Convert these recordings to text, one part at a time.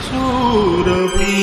সুরভি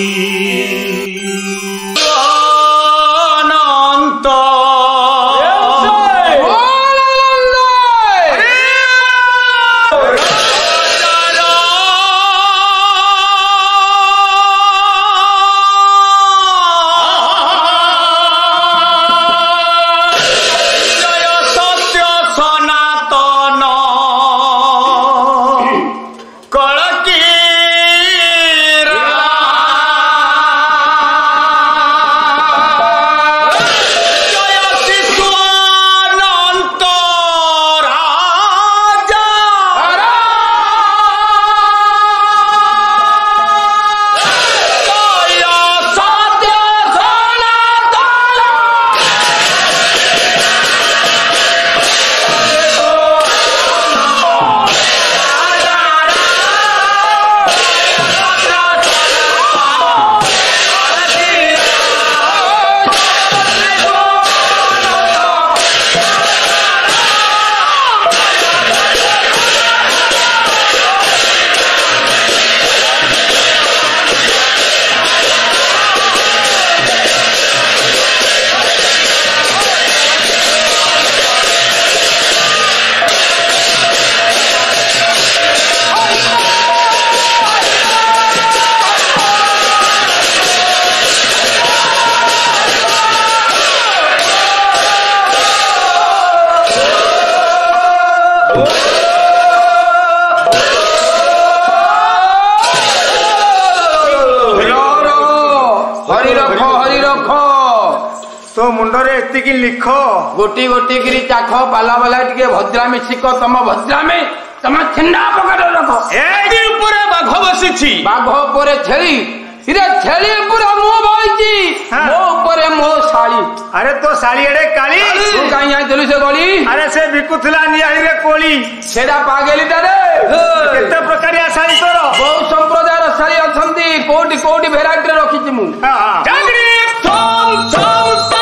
तो मुंडरे एतिकी लिख गोटी गोटी गिरी चाख पाला बाला टिके भद्रामी शिख तम भद्रामी तम छिन्ना पकड़ रख एडी ऊपर बाघ बसिछि बाघ ऊपर छेली इरे छेली ऊपर मो बइछि मो ऊपर मो साली अरे तो साली एडे काली तू काई आ चलु से गली अरे से बिकुथला नियाई रे कोली सेडा पागेली तारे केते प्रकारिया साली तोर बहुत संप्रदायर साली अछंती कोटी कोटी भेराइटी रे रखिछि मु जागरी थम थम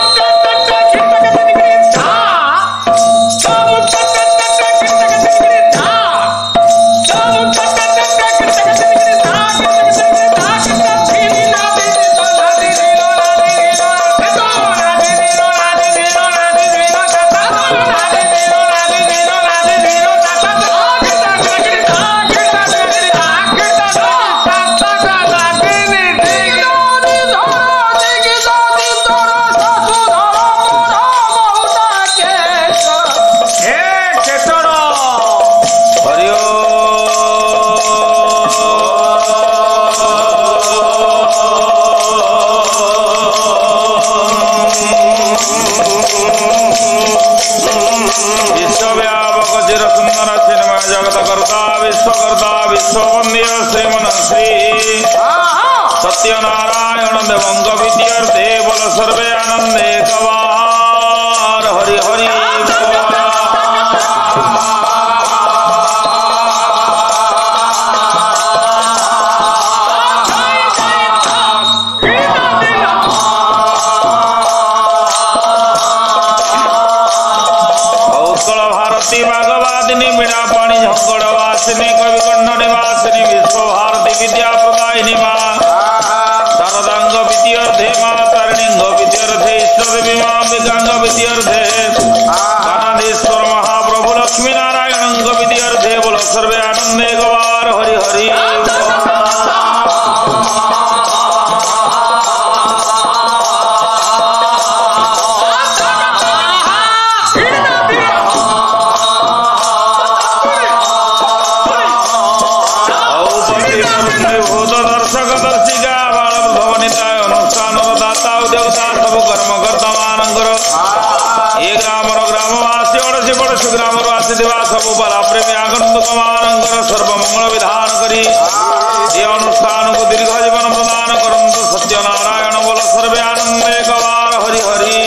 सत्यनारायण देवंग विद्यार्थे बोल सर्वे आनंदे कवार हरि हरि उत्कल भारती भागवादिनी मीणा पाणी झंगड़ वासिनी कवि कंठ निवासिनी विश्व भारती विद्या प्रदायिनी माँ शारदांग विद्यार्थे माँ तारिणींग विद्यार्थे ईश्वर देवी माँ विगांग विद्यार्थे अनाधीश्वर महाप्रभु लक्ष्मी नारायणंग विद्यार्थे बोल सर्वे आनंदे गवार हरि हरि भूत दर्शक दर्शिका बाल भवनिताय अनुष्ठान दाता उद्योगता सब कर्म कर्ता मानकर ये ग्रामर ग्रामवासी अड़सी पड़ोसी ग्रामर आसीथिबा सब परा प्रेमी आगंतुक मानकर सर्वमंगल विधान करी ये अनुष्ठान को दीर्घ जीवन प्रदान करंतु सत्यनारायण बोल सर्वे आनंदे गवार हरि हरि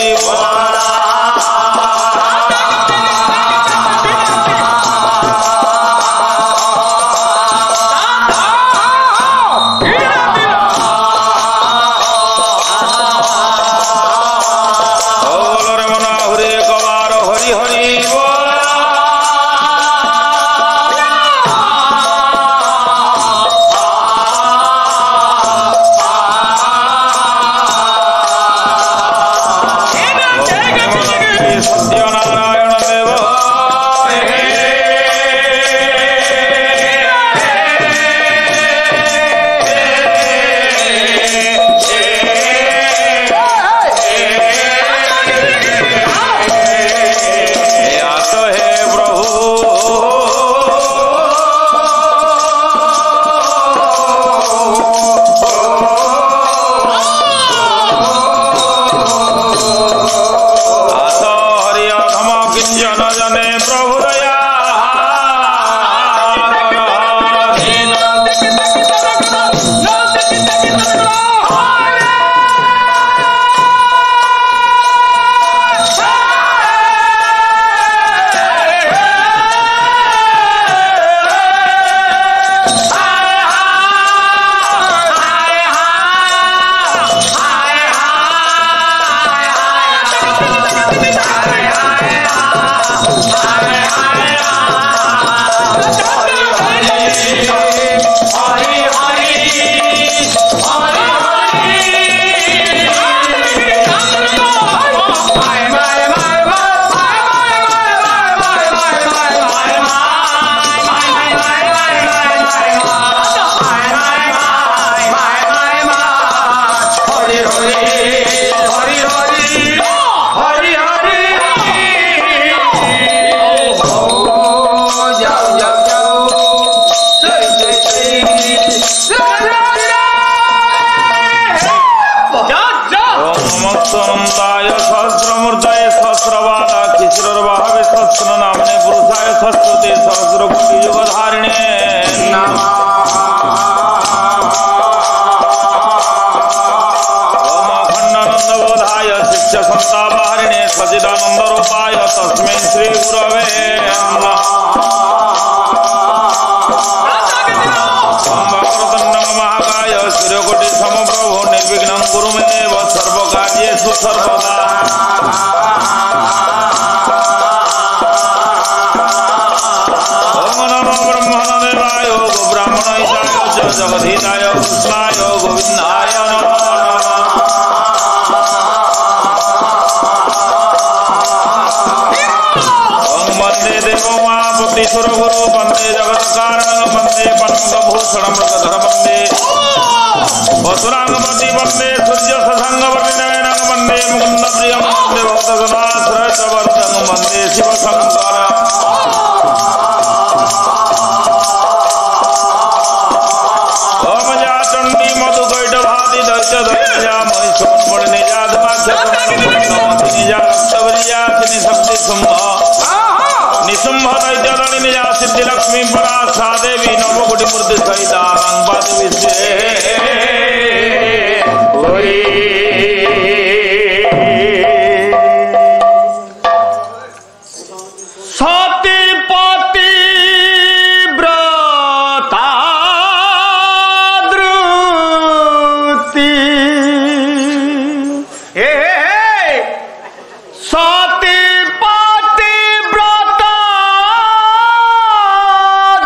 सहस्रते सहस्र कोटि युग धारिणे ओम अखंडानंद बोधाय शिष्य संतापहारिणे सचिदानंद रूपाय तस्मै श्री गुरवे नमः महाकाय सूर्यकोटि समप्रभो निर्विघ्नं कुरु मे देव सर्वकार्येषु सर्वदा ओम नमो ब्रह्मणदेवाय गो ब्राह्मणहिताय च जगद्धिताय कृष्णाय गोविन्दाय नमो वंदे देवो महापुतीश्वर गुरु वंदे जगत कारण वंदे पद्मभूषण मृगधर वंदे वसुरांगपति वंदे सूर्य ससंग वर्णनयन वंदे मुकुंद प्रियम वंदे भक्तजनाश्रय वर्धन वंदे शिव शंकर ओम जा चंडी मधु कैट भाति दैत्य दैत्या महिषोन मणि निजाधमाख्य निजा रक्तवरिया शक्ति शुंभ निशुंभ दैत्यदलि निजा सिद्धि लक्ष्मी परा सा देवी नवकोटि मूर्ति सहिता रंगपद विश्वे सतीपति व्रता द्रुति सतीपति व्रता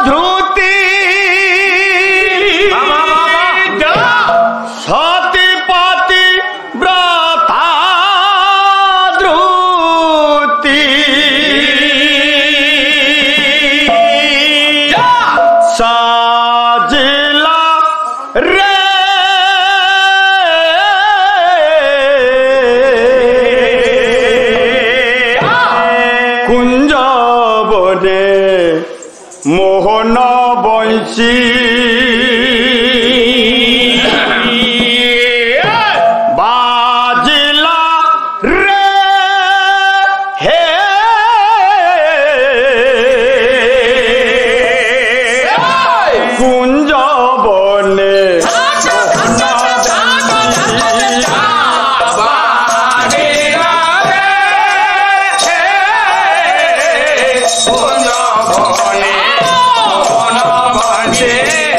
ध्रुति सतीपति व्रता ध्रुति साजिला रे कुंज बने मोहन बंशी बाजिला रे हे कुंज बने Yeah.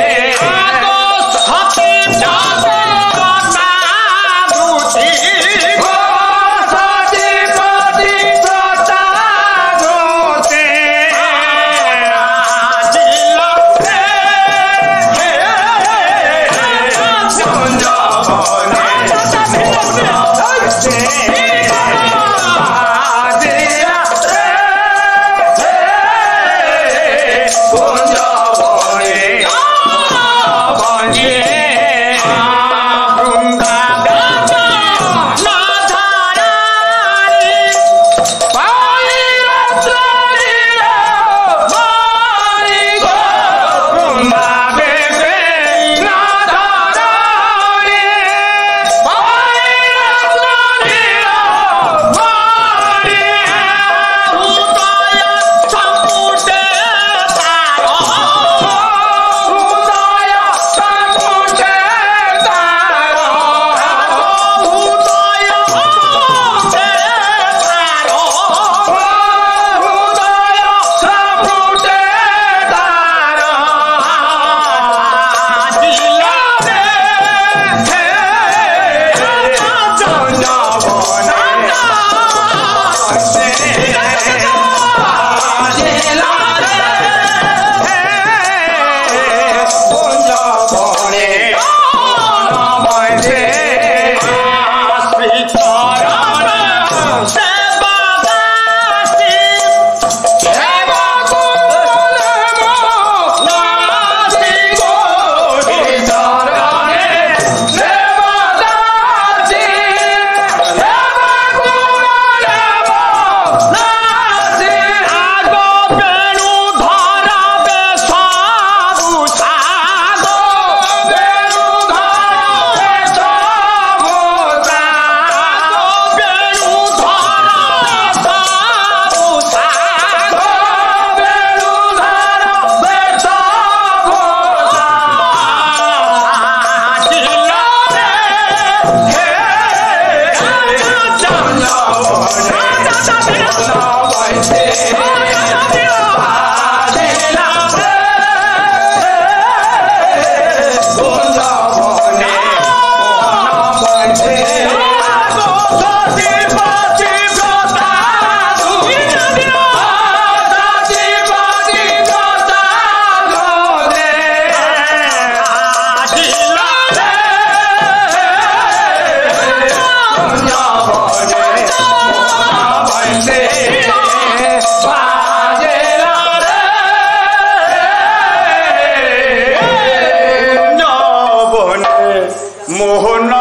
মোহন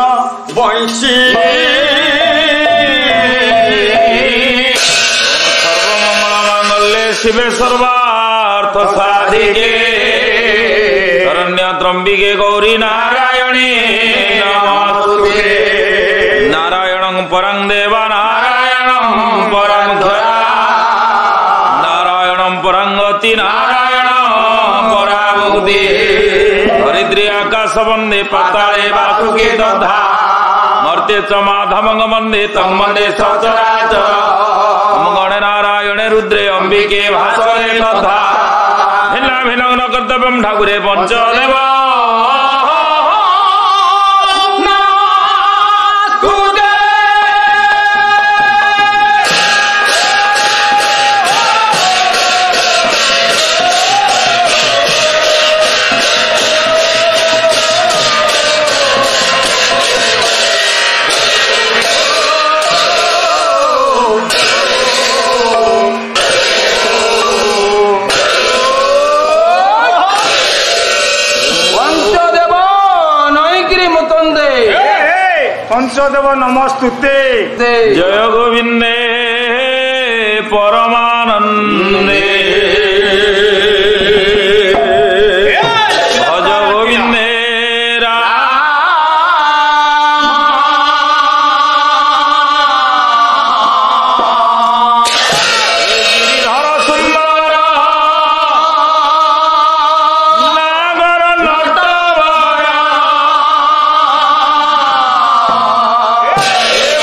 বংশী সর্বমঙ্গলমাঙ্গল্যে শিবে সর্বার্থ সাধিকে শরণ্য ত্রম্বিকে গৌরী নারায়ণী নমস্তুতে নারায়ণং পরং দেব নারায়ণং পরং ধরা নারায়ণং পরং গতি নারায়ণং পরামুক্তি হরিদ্রি আকাশ বন্দে পাতালে বাসুকে দধা মর্তে চ মাধবং বন্দে তং বন্দে সচরাচর গণে নারায়ণে রুদ্রে অম্বিকে ভাস্করে তথা ভিন্ন ভিন্ন কর্তব্যম ঠাকুরে পঞ্চদেব পঞ্চদেব নমস্তুতে জয় গোবিন্দে পরমানন্দে ভজ গোবিন্দে গিরিধর সুন্দর নাগর নটবর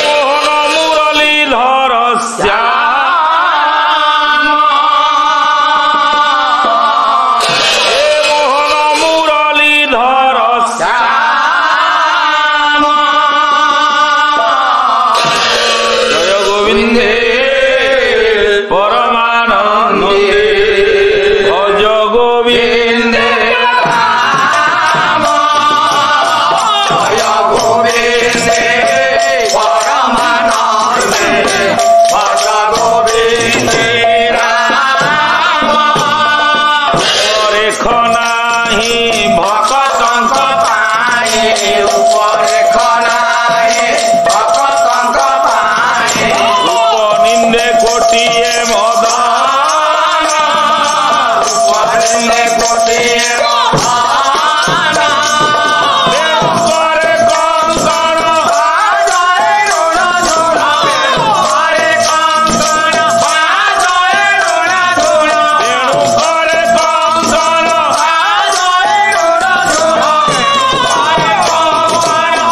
মোহন মুরলীধর শ্যাম মোহন মুরলীধর শ্যাম জয় গোবিন্দে পরমানন্দে ভজ গোবিন্দে রেখ নাহি ভকতঙ্ক উপনিন্দে কোটিয়ে মদ করে কঙ্কণ বেণু করে কঙ্কণ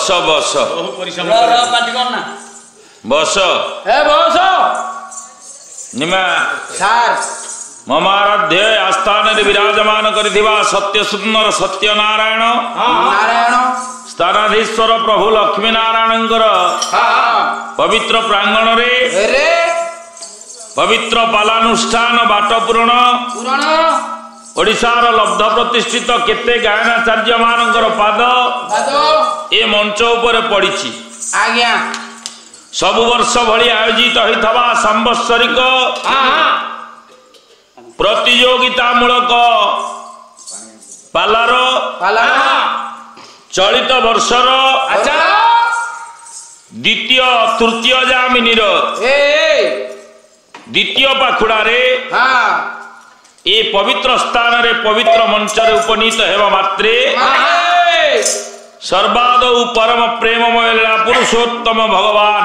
ବସ ବସ ବହୁ ପରିଶ୍ରମ ପାଟି କର ନା ବସ ହେ ବସ ନିମା ସାର୍ ମମାରାଧ୍ୟ ଆସ୍ଥାନରେ ବିରାଜମାନ କରିଥିବା ସତ୍ୟ ସୁନ୍ଦର ସତ୍ୟ ନାରାୟଣ ନାରାୟଣ ସ୍ଥାନାଧୀଶ୍ୱର ପ୍ରଭୁ ଲକ୍ଷ୍ମୀ ନାରାୟଣଙ୍କର ପବିତ୍ର ପ୍ରାଙ୍ଗଣରେ ରେ ପବିତ୍ର ପାଲାନୁଷ୍ଠାନ ବାଟ ପୂରଣ ପୁରାଣ ଓଡ଼ିଶାର ଲବ୍ଧ ପ୍ରତିଷ୍ଠିତ କେତେ ଗାୟନାଚାର୍ଯ୍ୟ ମାନଙ୍କର ପାଦ ବାଦ ଏ ମଞ୍ଚ ଉପରେ ପଡ଼ିଛି। ଆଜ୍ଞା ସବୁ ବର୍ଷ ଭଳି ଆୟୋଜିତ ହୋଇଥିବା ସାମ୍ବତ୍ସରିକ ପ୍ରତିଯୋଗିତା ମୂଳକ ପାଲାର ପାଲା ଚଳିତ ବର୍ଷର ଦ୍ୱିତୀୟ ତୃତୀୟ ଯାମିନୀର ଦ୍ୱିତୀୟ ପାଖୁଡ଼ାରେ ଏ ପବିତ୍ର ସ୍ଥାନରେ ପବିତ୍ର ମଞ୍ଚରେ ଉପନୀତ ହେବା ମାତ୍ରେ ସର୍ବାଦୌ ପରମ ପ୍ରେମମୟ ଲୀଳା ପୁରୁଷୋତ୍ତମ ଭଗବାନ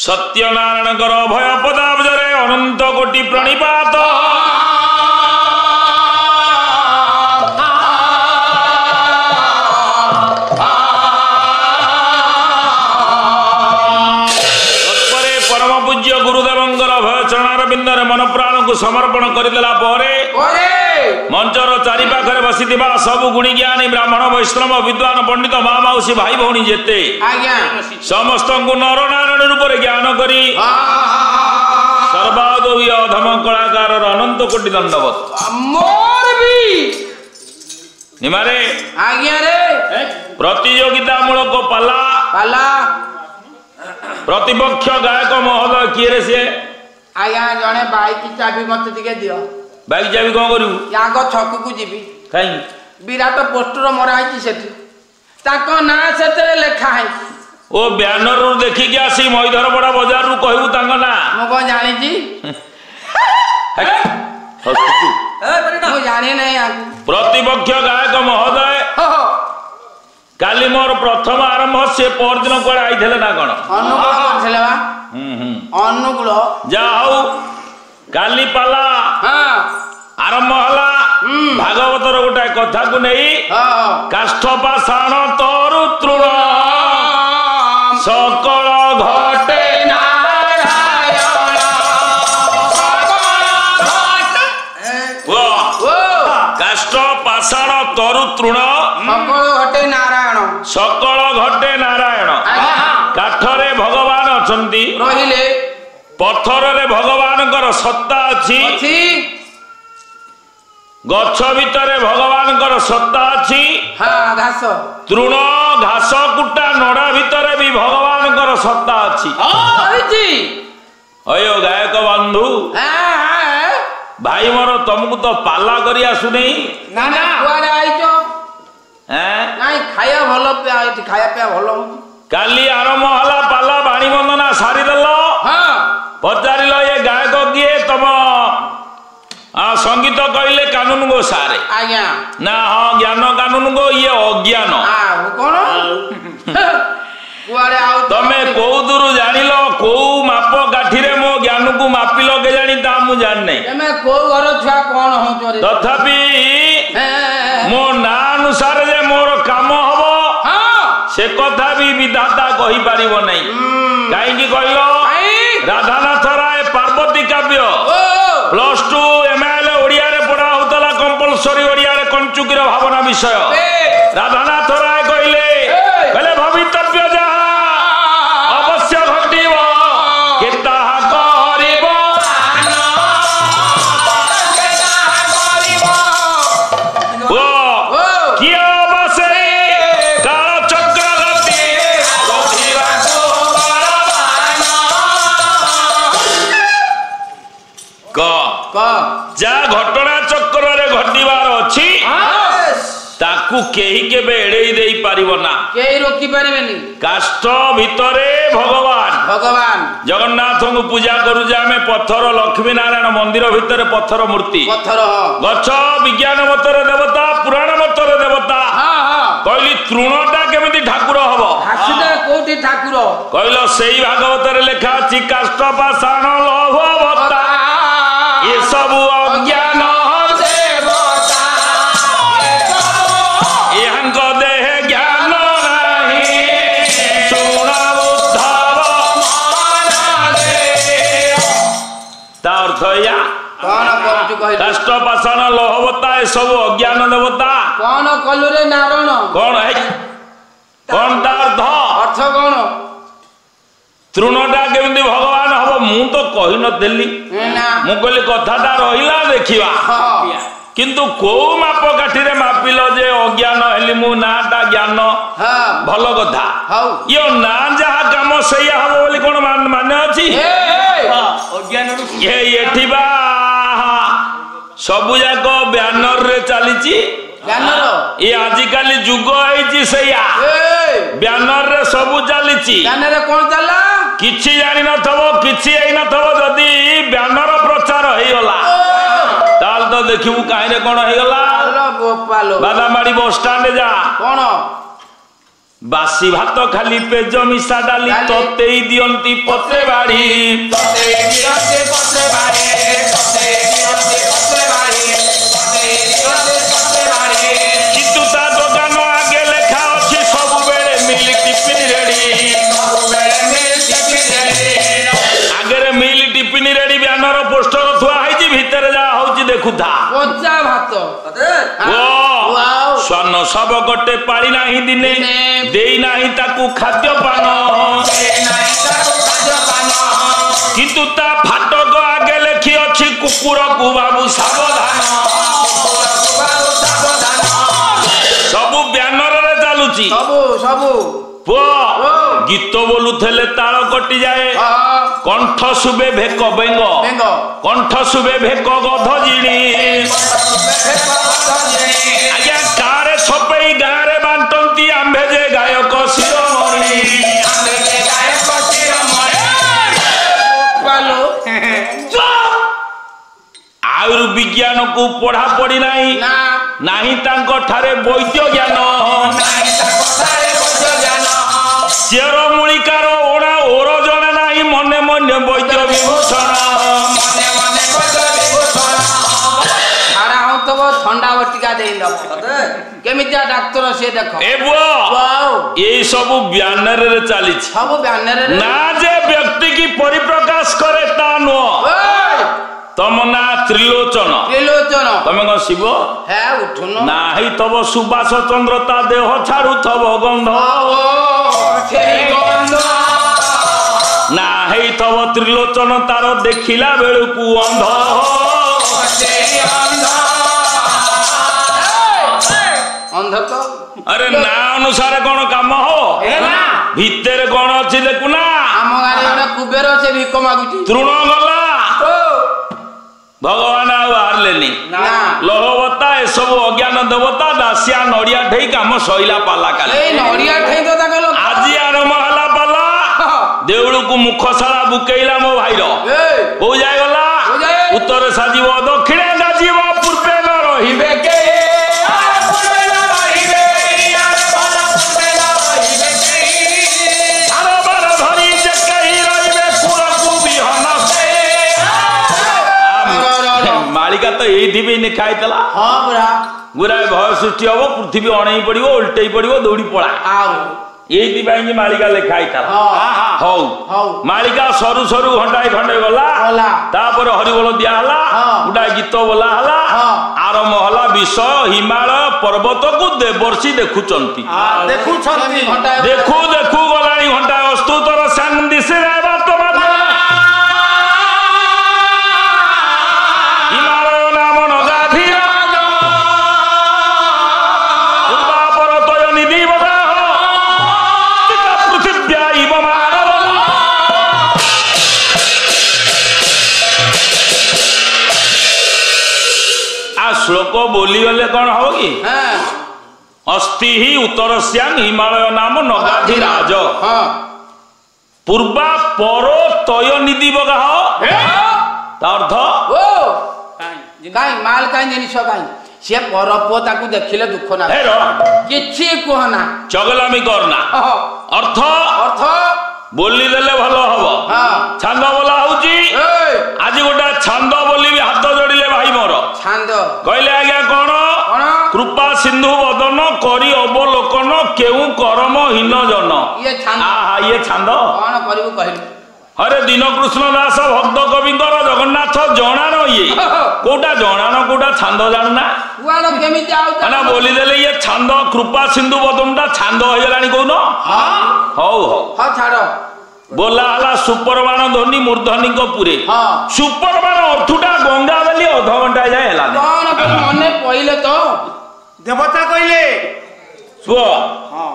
ସତ୍ୟନାରାୟଣଙ୍କର ଅଭୟ ପଦାବ୍ଜରେ ଅନନ୍ତ କୋଟି ପ୍ରଣିପାତ। ତତ୍ପରେ ପରମ ପୂଜ୍ୟ ଗୁରୁଦେବଙ୍କର ଅଭୟ ଚରଣାର ବିନ୍ଦରେ ମନ ପ୍ରାଣକୁ ସମର୍ପଣ କରିଦେଲା ପରେ ମଞ୍ଚର ଚାରି ପାଖରେ ବସିଥିବା ସବୁ ଗୁଣୀ ଜ୍ଞାନୀ ବ୍ରାହ୍ମଣ ବୈଷ୍ଣବ ବିଦ୍ୱାନ ପଣ୍ଡିତ ମା ମାଉସୀ ଭାଇ ଭଉଣୀ ଯେତେ ସମସ୍ତଙ୍କୁ ନରନାରାୟଣ ରୂପରେ ଜ୍ଞାନ କରି ସର୍ବାଦୌ ଅଧମ କଳାକାରର ଅନନ୍ତ କୋଟି ଦଣ୍ଡବତ। ନିମାରେ ପ୍ରତିଯୋଗିତା ମୂଳକ ପାଲା ପ୍ରତିପକ୍ଷ ଗାୟକ ମହୋଦୟ କିଏ ରେ ସିଏ? ଆଜ୍ଞା ଜଣେ ବାଇକ୍ ଚାବି ମତେ ଟିକେ ଦିଅ। ବାଇକ୍ ଚାବି କଣ କରିବୁ? ୟାଙ୍କ ଛକକୁ ଯିବି। କାହିଁକି? ବିରାଟ ପୋଷ୍ଟର ମରା ହେଇଛି ସେଠି, ତାଙ୍କ ନାଁ ସେଥିରେ ଲେଖା ହେଇଛି। ଓ ବ୍ୟାନରରୁ ଦେଖିକି ଆସି ମଇଧରପଡ଼ା ବଜାରରୁ କହିବୁ ତାଙ୍କ ନାଁ? ମୁଁ କଣ ଜାଣିଛି? ମୁଁ ଜାଣି ନାହିଁ ୟାଙ୍କୁ। ପ୍ରତିପକ୍ଷ ଗାୟକ ମହୋଦୟ କାଲି ମୋର ପ୍ରଥମ ଆରମ୍ଭ, ସେ ପରଦିନ କୁଆଡେ ଆଇଥିଲେ ନା କଣ? ଅନୁକୂଳ କରିଥିଲେ ବା। ଅନୁକୂଳ ଯାହା ହଉ କାଲି ପାଲା ଆରମ୍ଭ ହେଲା ଭାଗବତର ଗୋଟେ କଥାକୁ ନେଇ କାଷ୍ଠ ପାଷାଣ ତରୁ ତୃଣ ସକଳ ଘଟେ କାଷ୍ଠ ପାଷାଣ ତରୁ ତୃଣ ସକଳ ଘଟେ ନାରାୟଣ ସକଳ ଘଟେ ନାରାୟଣ। କାଠରେ ଭଗବାନ ଅଛନ୍ତି, ରହିଲେ ପଥରରେ ଭଗବାନଙ୍କର ସତ୍ତା ଅଛି, ଗଛ ଭିତରେ ଭଗବାନଙ୍କର ସତ୍ତା ଅଛି, ଘାସ ତୃଣ ଘାସ କୁଟା ନଡା ଭିତରେ ବି ଭଗବାନଙ୍କର ସତ୍ତା ଅଛି। ଅୟ ଗାୟକ ବନ୍ଧୁ ଭାଇ ମୋର, ତମକୁ ତ ପାଲା କରି ଆସୁନି? କୁଆଡେ ଆଇଛ? ନାଇଁ ଖାଇବା ଭଲ, ଖାଇବା ପିଇବା ଭଲ ହଉଛି। କାଲି ଆରମ୍ଭ ହେଲା ପାଲା, ବାଣୀ ବନ୍ଦନା ସାରିଦେଲ, ପଚାରିଲ ଏ ଗାୟକ କିଏ? ତମ ସଙ୍ଗୀତ କହିଲେ କାନୁନ ଗୋ ସାରେ। ଆଜ୍ଞା ନା ହଁ ଜ୍ଞାନ କାନୁନ ଗୋ, ଇଏ ଅଜ୍ଞାନ। କଣ କୁଆଡେ ଆଉ ତମେ କୋଉ ଦୂରୁ ଜାଣିଲ, କୋଉ ମାପ କାଠିରେ ମୋ ଜ୍ଞାନକୁ ମାପିଲ କେଜାଣି, ତା ମୁଁ ଜାଣିନାହିଁ। ତମେ କୋଉ ଘର ଛୁଆ କଣ ହଉଛ? ତଥାପି ମୋ ନାଁ ଅନୁସାରେ ଯେ ମୋର କାମ ହବ ସେ କଥା ବି ବିଧାତା କହିପାରିବ ନାହିଁ। କାହିଁକି କହିଲ? ରାଧାନାଥ ରାୟ ପାର୍ବତୀ କାବ୍ୟ +2 ML ଓଡ଼ିଆରେ ପଢା ହଉଥିଲା, କମ୍ପଲସରୀ ଓଡ଼ିଆରେ କଞ୍ଚୁକିର ଭାବନା ବିଷୟ। ରାଧାନାଥ ରାୟ କହିଲେ ଭବିତବ୍ୟ ଯାହା ଅବଶ୍ୟ ଘଟିବ, କେ ତାହା କରିବ କିଏ ଅବଶ୍ୟ କାଳ ଚକ୍ର ଗତି ଯାହା ଘଟଣା ଚକ୍ରରେ ଘଟିବାର ଅଛି ତାକୁ କେହି କେବେ ଏଡେଇ ଦେଇ ପାରିବ ନା, କେହି ରୋକି ପାରିବେନି। କାଷ୍ଠ ଭିତରେ ଭଗବାନ ଜଗନ୍ନାଥଙ୍କୁ ପୂଜା କରୁଛେ ଆମେ, ପଥର ଲକ୍ଷ୍ମୀ ନାରାୟଣ ମନ୍ଦିର ଭିତରେ ପଥର ମୂର୍ତ୍ତି, ଗଛ ବିଜ୍ଞାନ ମତରେ ଦେବତା, ପୁରାଣ ମତରେ ଦେବତା। କହିଲି ତୃଣଟା କେମିତି ଠାକୁର ହବ? କୋଉଠି ଠାକୁର କହିଲ? ସେଇ ଭାଗବତରେ ଲେଖା ଅଛି, କାଷ୍ଠ ପାଷାଣ ଲୋଭ ଭତ୍ତା ଏସବୁ ଅଜ୍ଞାନ ଦେବତା, ଏହାଙ୍କ ଦେହେ ଜ୍ଞାନ ଅର୍ଥ ଏଇଆ କଣ କରୁଛୁ କହିଲୁ? କାଷ୍ଟ ପାଷାଣ ଲହବତା ଏସବୁ ଅଜ୍ଞାନ ଦେବତା। କଣ କଲୁ ରେ ନାରଣ? କଣ କଣ ତା ଅର୍ଥ କଣ? ତୃଣଟା କେମିତି ଭଗବାନ ହବ ମୁଁ ତ କହିନଥିଲି। ନା ମୁଁ କହିଲି କଥାଟା ରହିଲା ଦେଖିବା। କିନ୍ତୁ କୋଉ ମାପ କାଠିରେ ମାପିଲ ଯେ ଅଜ୍ଞାନ ହେଲି ମୁଁ ନାଟା ଜ୍ଞାନ ଭଲ କଥା। ଇଏ ନା ଯାହା କାମ ସେଇଆ ହବ ବୋଲି କଣ ମାନେ ଅଛି? ଏଠି ବା ସବୁ ଯାକ ବ୍ୟାନର ରେ ଚାଲିଛି। ଏ ଆଜିକାଲି ଯୁଗ ହେଇଛି ସେଇଆ ବ୍ୟାନର ରେ ସବୁ ଚାଲିଛି। କଣ ଚାଲିଲା? କିଛି ଜାଣିନଥିବ କିଛି ହେଇନଥିବ ଯଦି ବ୍ୟାନର ପ୍ରଚାର ହେଇଗଲା ତାହେଲେ ତ ଦେଖିବୁ କାହିଁରେ କଣ ହେଇଗଲା। ବାଦାମାଡି ବସଷ୍ଟାଣ୍ଡ ଯା କଣ ବାସି ଭାତ ଖାଲି ପେଜ ମିଶା ଡାଲି ତତେଇ ଦିଅନ୍ତି ପତ୍ରେ ବାଢି। କିନ୍ତୁ ତା ଦୋକାନ ଆଗେ ଲେଖା ଅଛି ସବୁବେଳେ ମିଲ୍ ଟିଫିନ୍ ରେଡି। ଆଗରେ meal tiffin ready banner poster ଥୁଆ ହେଇଛି ଭିତରେ ଯାହା ହଉଛି ଦେଖୁଥା କଞ୍ଚା ଭାତ। ସ୍ୱର୍ଣ୍ଣ ସବ ଗୋଟେ ପାଳି ନାହିଁ ଦିନେ ଦେଇ ନାହିଁ ତାକୁ ଖାଦ୍ୟପାନ। କିନ୍ତୁ ତା ଫାଟକ ଆଗେ ଲେଖି ଅଛି କୁକୁରକୁ ବାବୁ ସାବଧାନ। ସବୁ ବ୍ୟାନରରେ ଚାଲୁଛି ସବୁ ପୁଅ ଗୀତ ବୋଲୁଥିଲେ ତାଳ କଟିଯାଏ କଣ୍ଠ ଶୁଭେ ଭେକ ବେଙ୍ଗ କଣ୍ଠ ଶୁଭେ ଭେକ ଗଧ ଜିଣି। ଆଜ୍ଞା କାରେ ଛପେଇ ଗାଁରେ ବାଣ୍ଟନ୍ତି ଆମ୍ଭେ ଯେ ଗାୟକ ଶିରୋମଣି। ଆୟୁର୍ବିଜ୍ଞାନକୁ ପଢା ପଢି ନାହିଁ ନାହିଁ ତାଙ୍କ ଠାରେ ବୈଦ୍ୟ ଜ୍ଞାନ। ଚେରମୂଳିକାର ଓଣା ଓର ଜଣେ ନାହିଁ ମନେ ମନେ ବୈଦ୍ୟ ବିଭୂଷଣ। ଥଣ୍ଡା ବଟିକା ଦେଇଦବ କେମିତିଆ ଡାକ୍ତର ସିଏ ଦେଖ। ଏଇ ସବୁ ବ୍ୟାନରରେ ଚାଲିଛି ସବୁ ବ୍ୟାନରରେ ନା ଯେ ବ୍ୟକ୍ତି କି ପରିପ୍ରକାଶ କରେ ତା ନୁହଁ। ତମ ନା ତ୍ରିଲୋଚନ ତମେ କଣ ଶିବ? ନାହିଁ ତବ ସୁବାସ ଚନ୍ଦ୍ର ତା ଦେହ ଛାଡୁଥବ ଗନ୍ଧ। ନା ହେଇଥବ ତ୍ରିଲୋଚନ ତାର ଦେଖିଲା ବେଳକୁ ଅନ୍ଧ। अरे ना अनुसार कौन काम हो भितर कौन अच्छी देखुना आम गाँव कुबेर से भिक मागुची तृण गला भगवान आलेनी लोहवता ए सब अज्ञान देवता दासिया नड़िया ठेई काम सईला पाला काले आज आरंभ हला पाला देउल को मुखशाला बुकेइला मो भाईर हो जाय गला उत्तर साजिव दक्षिणे गाजिव पूर्वे न रहिबे के मालिका तो ये निखाई गुराए भय सृष्टि हम पृथ्वी अणई पड़ो उल्टई पड़ो दौड़ी पड़ा ये मालिका लिखाई हौ मालिका सरु सरु घंटाए खंडे गला तापर हरिबोल दियाला गोटाए गीत बोला आरंभ हला विषय हिमालय पर्वत को देवर्षि देखुचंती देखु देखु गलानी घंटाए अस्तुतर सान दिशे श्लोक बोली गले कौन हो कि अस्ति ही उत्तर श्याम हिमालय नाम नगाधिराज पूर्वा परो तय निधि बगा अर्थ माल कहीं जिनिस कहीं सी पर पुओ ताकू देखिले दुख ना किछि कहना चगलामी करना अर्थ अर्थ बोली देले भलो हबो छंद बोला होउची आज गोटा छंद बोली भी हाथ जोड़िले भाई मोर छंद कहले आज्ञा कोन कृपा सिंधु वदन करी अवलोकन केउ कर्म हीन जन ये छंद आहा ये छंद कोन करिवु कहलु अरे दीनकृष्ण दास भक्त कविंकर जगन्नाथ जणान ये कोटा जणान कोटा छांद जानना କୁଆଡେ କେମିତି ना ଆଉ बोलीदेले ये छांद कृपा सिंधु बदमटा छांद हो गलानी कौन हौ हौ ହଁ ଛାଡ बोला हला सुपरबाण ध्वनि मूर्धनी पुरे ହଁ सुपरबाण अर्थुटा गंगा बेली अध घंटा जाए हेला କଣ କଣ ମନେ ପଇଲେ ତ देवता कहले सुओ हाँ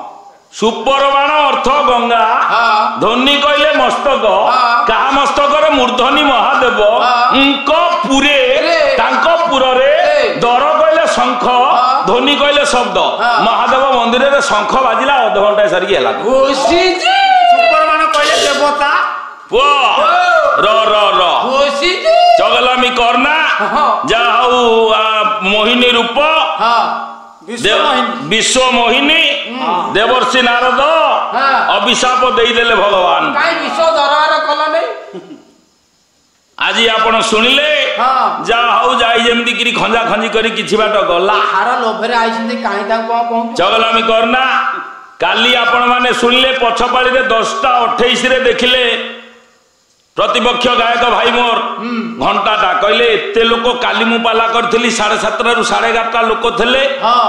सुपरबाण अर्थ गंगा ହଁ ध्वनि कहले मस्तक हाँ। कहा मस्तक मूर्धनी महादेव हाँ। उनको पुरे रे। तांको पुरे रे। दर कहले शंख हाँ। ध्वनि कहले शब्द हाँ। महादेव मंदिर में शंख बाजिला अध घंटा सारिकी हेला ଘୋଷିଛି सुपरमान कहले देवता पुओ र र र ଘୋଷିଛି चगलामी करना ହଁ जा हऊ मोहिनी रूप ହଁ विश्व मोहिनी देवर्षि नारद हाँ। अभिशाप देदेले भगवान କାଇଁ ବିଶ୍ୱ ଦରବାର କଲ ନାଇଁ आज आपण शुणिले ହଁ जा हऊ जाई जेमती किरी खंजा खंजी करी किछि बाट गला ହାର ଲୋଭରେ ଆଇଛନ୍ତି କାହିଁ ତାଙ୍କୁ କଣ କହୁଛୁ चगलामी करना काली आपण माने शुणिले पछपाळी रे 10टा 28 रे देखिले प्रतिपक्ष गायक भाई मोर घंटाटा कहले एते लोक काली मु पाला करथिली 7:30 रु 11:30 लोक थिले ହଁ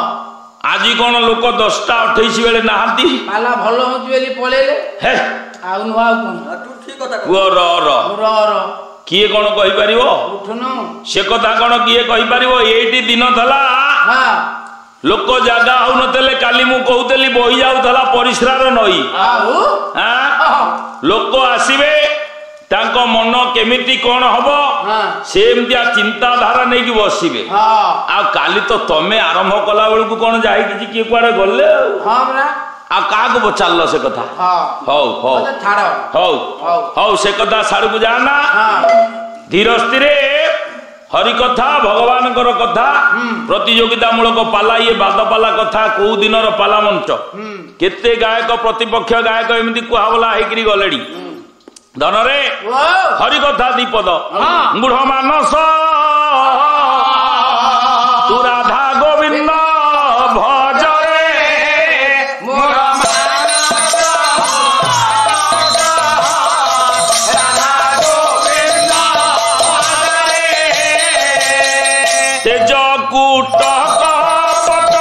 आज कौन लोक 10टा 28 बेले नहांती ପାଲା ଭଲ ହଉଛି ବୋଲି ପଳେଇଲେ हे ଆଉ ନୂଆ ଆଉ କଣ ତୁ ଠିକ କଥା पुओ र र ର किए कौन कहि परिवो ଉଠୁନୁ से कथा कौन किए कहि परिवो एटी दिन थला ହଁ लोक जागा हउ नतले काली मु कहउतली बही जाउतला परिश्रार नई ଆଉ हां लोक आसीबे तांको मन केमिति कौन हबो ହଁ सेमतिया चिंताधारा नहीं कि बसिबे ହଁ आ काली तो तमे आरंभ कला बेलू कौन जाई कि किए कुआडे गले ହଁ परा आ काग बचाल से कथा ହଁ हौ हौ ମତେ ଛାଡ हौ ହଉ हौ से कथा साड़ू को जाना ହଁ धीर स्थिर हरि कथा भगवान कथा प्रतियोगिता मूलक पाला ये बाद पाला कथा कौ दिन पाला मंच केते गायक प्रतिपक्ष गायक एमती कुहावला हेकरी गलेडी धनरे ଓ हरि कथा दीपद हाँ। गुढ़ मानस तू राधा गोविंद भजरे ମୋର तेज कूट कपट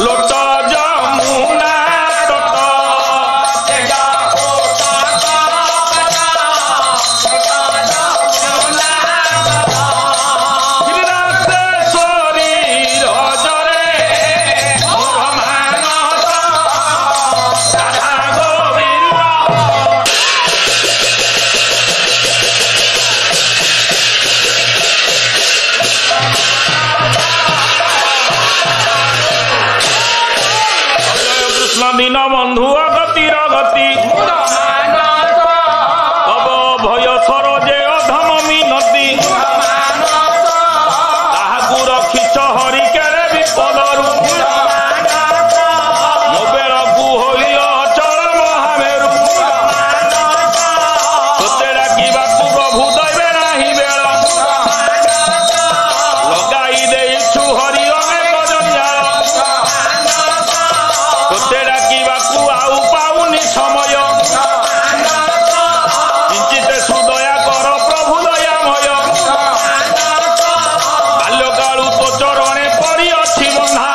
लोट जमुना तट श्रीरातेश्वरी रजरे मोर मानस राधा गोविंद कृष्ण दीन बंधु अगतिर गति तब भय सरोजे अधम मिनती ताहाकु रखिछ हरि केरे विपदरु मो बेलकु होइल अचल महामेरु तोते डाकिबाकु प्रभु दैबे नाही बेल लगाई देइछु हरि अनेक जंजाल तोते डाकिबाकु आउ पाउनी समय किंचित सुदया कर प्रभु दयामय बाल्यकालु तो चरणे पड़ी अछि बंधा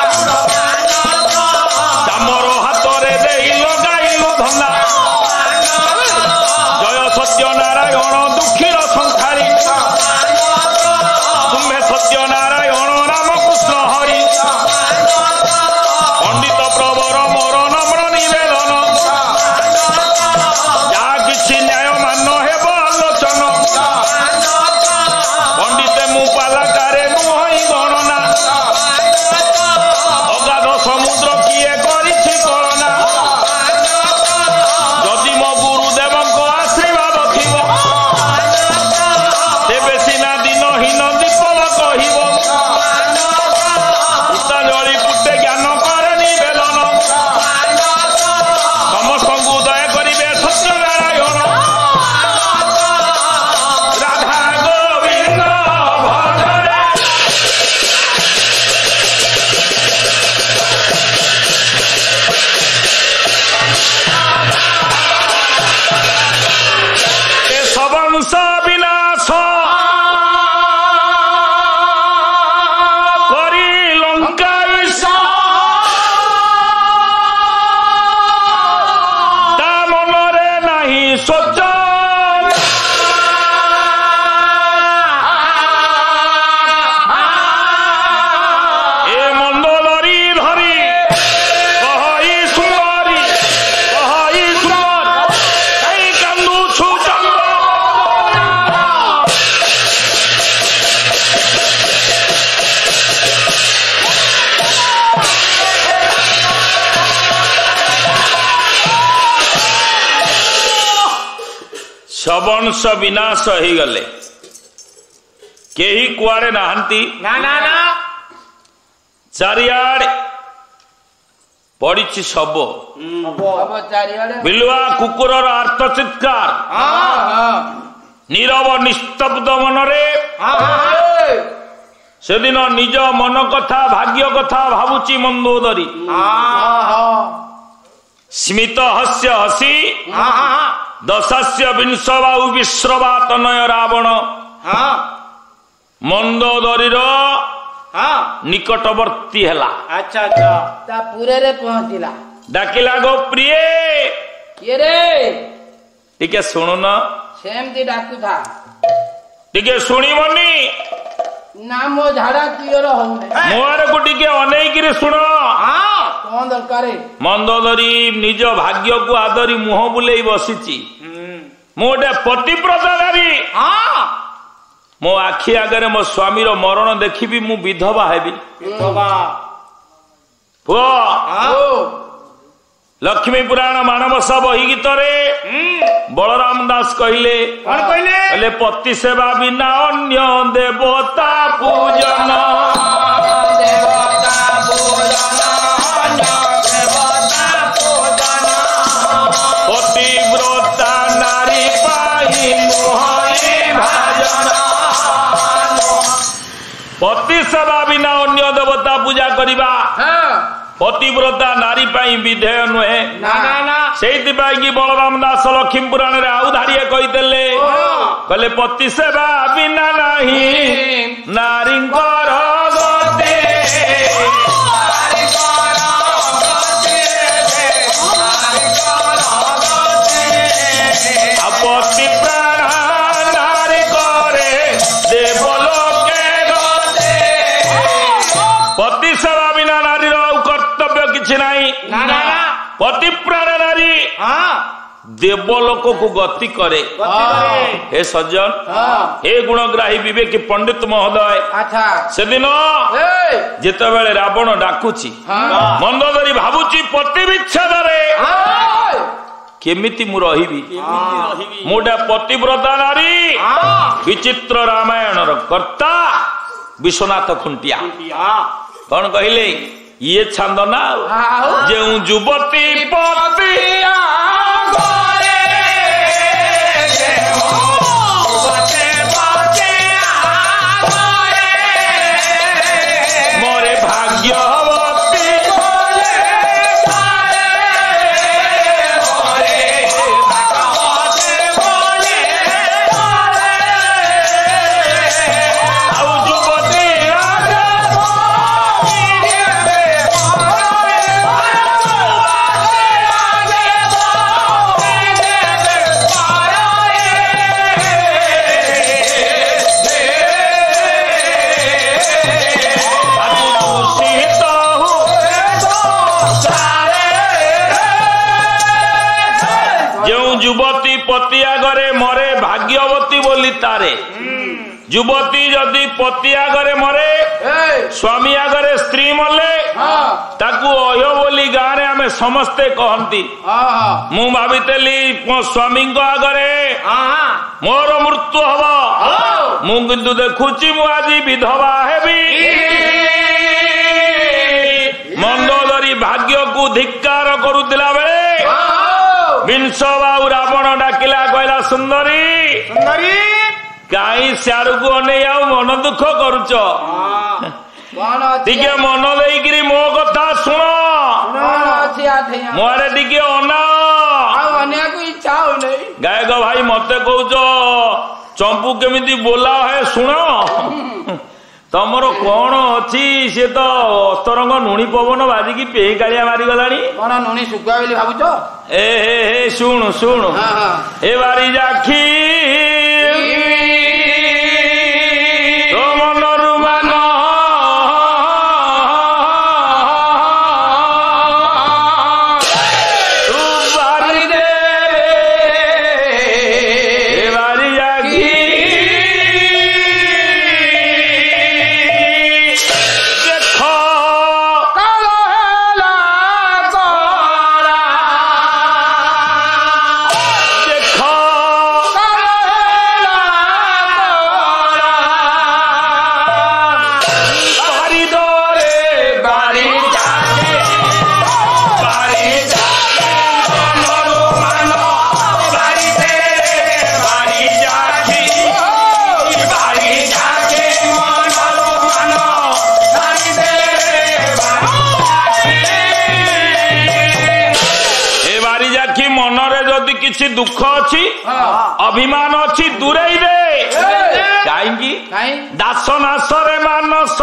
चामर हातरे देई लगाइलु धंदा जय सत्यनारायण दुखीर संसारी तुम्हे सत्यनारायण रामकृष्ण हरि पंडित प्रवर मोर नम्र निवेदन जा किछि न्याय मान हेब आलोचन पंडिते मु पालाकारे नुहई गणना अगाध समुद्र किए करिछि कलना जदि मो गुरुदेवଙ୍କ आशीर्वाद थिब सबंश विनाश हो गले केही कुआड़े नहांती ना ना ना चारियाड़े पड़ी सब अब चारिआडे बिलुआ कुकुर आर्त चित्कार नीरव निस्तब्ध मनरे से दिन निज मन कथा भाग्य कथा भावुची मंदोदरी स्मित हस्य हसी दशस्य विंश बाहु विश्रवा तनय रावण मंदोदरीर निकटवर्ती हैला अच्छा अच्छा ता पूरे रे पहुंचिला डाकिला गो प्रिय किए रे टिके शुणुन सेमती डाकू था टिके शुणिबनी ना मो झाड़ा क्लियर होने मोर को टिके अनेकिरे शुण कौन दरकार मंदोदरी निज भाग्य को आदरी मुह बुले बसीची मोटे पतिव्रता नारी मो आखि आगे मो स्वामीर मरण देखी मु विधवा हेबी पुओ लक्ष्मी पुराण मानवस बही गीत बलराम दास कहले कहले पति सेवा बिना अन्य देवता पूजन पतिव्रता नारी पाई मोहि भाजन पति सेवा बिना अन्य देवता पूजा करिबा पतिव्रता नारी पाई विधेय नुहे से बलराम दास लक्ष्मी पुराण रे आउ धारिए कहीदेले कहले पति सेवा बिना नहीं नारी गति पति प्राण नारी करे देवलोके पति सेवा बिना नारी कर्तव्य किछि नहीं पति प्राण नारी देवलोक को गति करे हे सज्जन हे गुणग्राही विवेक पंडित महोदय अच्छा से दिन जिते बेले रावण डाकुची मंदोदरी भावुची पति विच्छेद केमिति मु रहिबी मोटा पतिव्रता नारी विचित्र रामायण कर्ता विश्वनाथ खुंटिया कौन कहले ये छंद ना जो युवती पति मोरे भाग्यवती युवती पति आगरे मरे भाग्यवती बोली तारे युवती जदि पति आगरे मरे स्वामी आगरे स्त्री मले ताकू अयो बोली गाँव में आमे समस्ते कहती मु भाविली मो स्वामी आगरे मोर मृत्यु हम मु किंतु देखुची मु आज विधवा हेबी मंदोदरी भाग्य को धिक्कार करुला बेले विंश बाबू रावण डाकिला कहला सुंदरी सुंदरी कहीं सियाड़ को अनेई मन दुख करुच टिके मन देकरी मो कथा शुण मोरे टिके अना इच्छा हो गायक भाई मते कौच चंपू केमिति बोला है शुण तमर कौन अच्छी सी तो अस्तरंग नुणी पवन बाजिकी पेही कालिया मारी गलानी कौन नुणी सुखुआ बोली भावुच ए शुणु शुणु ए बारी जाखी तो मनरु मान तू बारी दे ए बारी जाखी देखो किसी दुख अच्छी अभिमान अच्छी दूरेई दे कहीं दास नाश रे मानस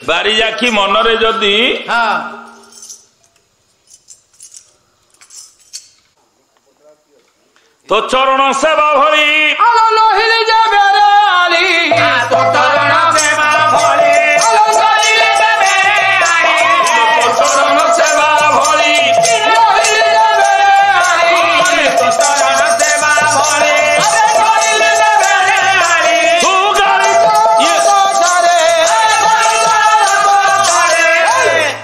बारिजाखी मनरे जदि तो चरण सेवा भरी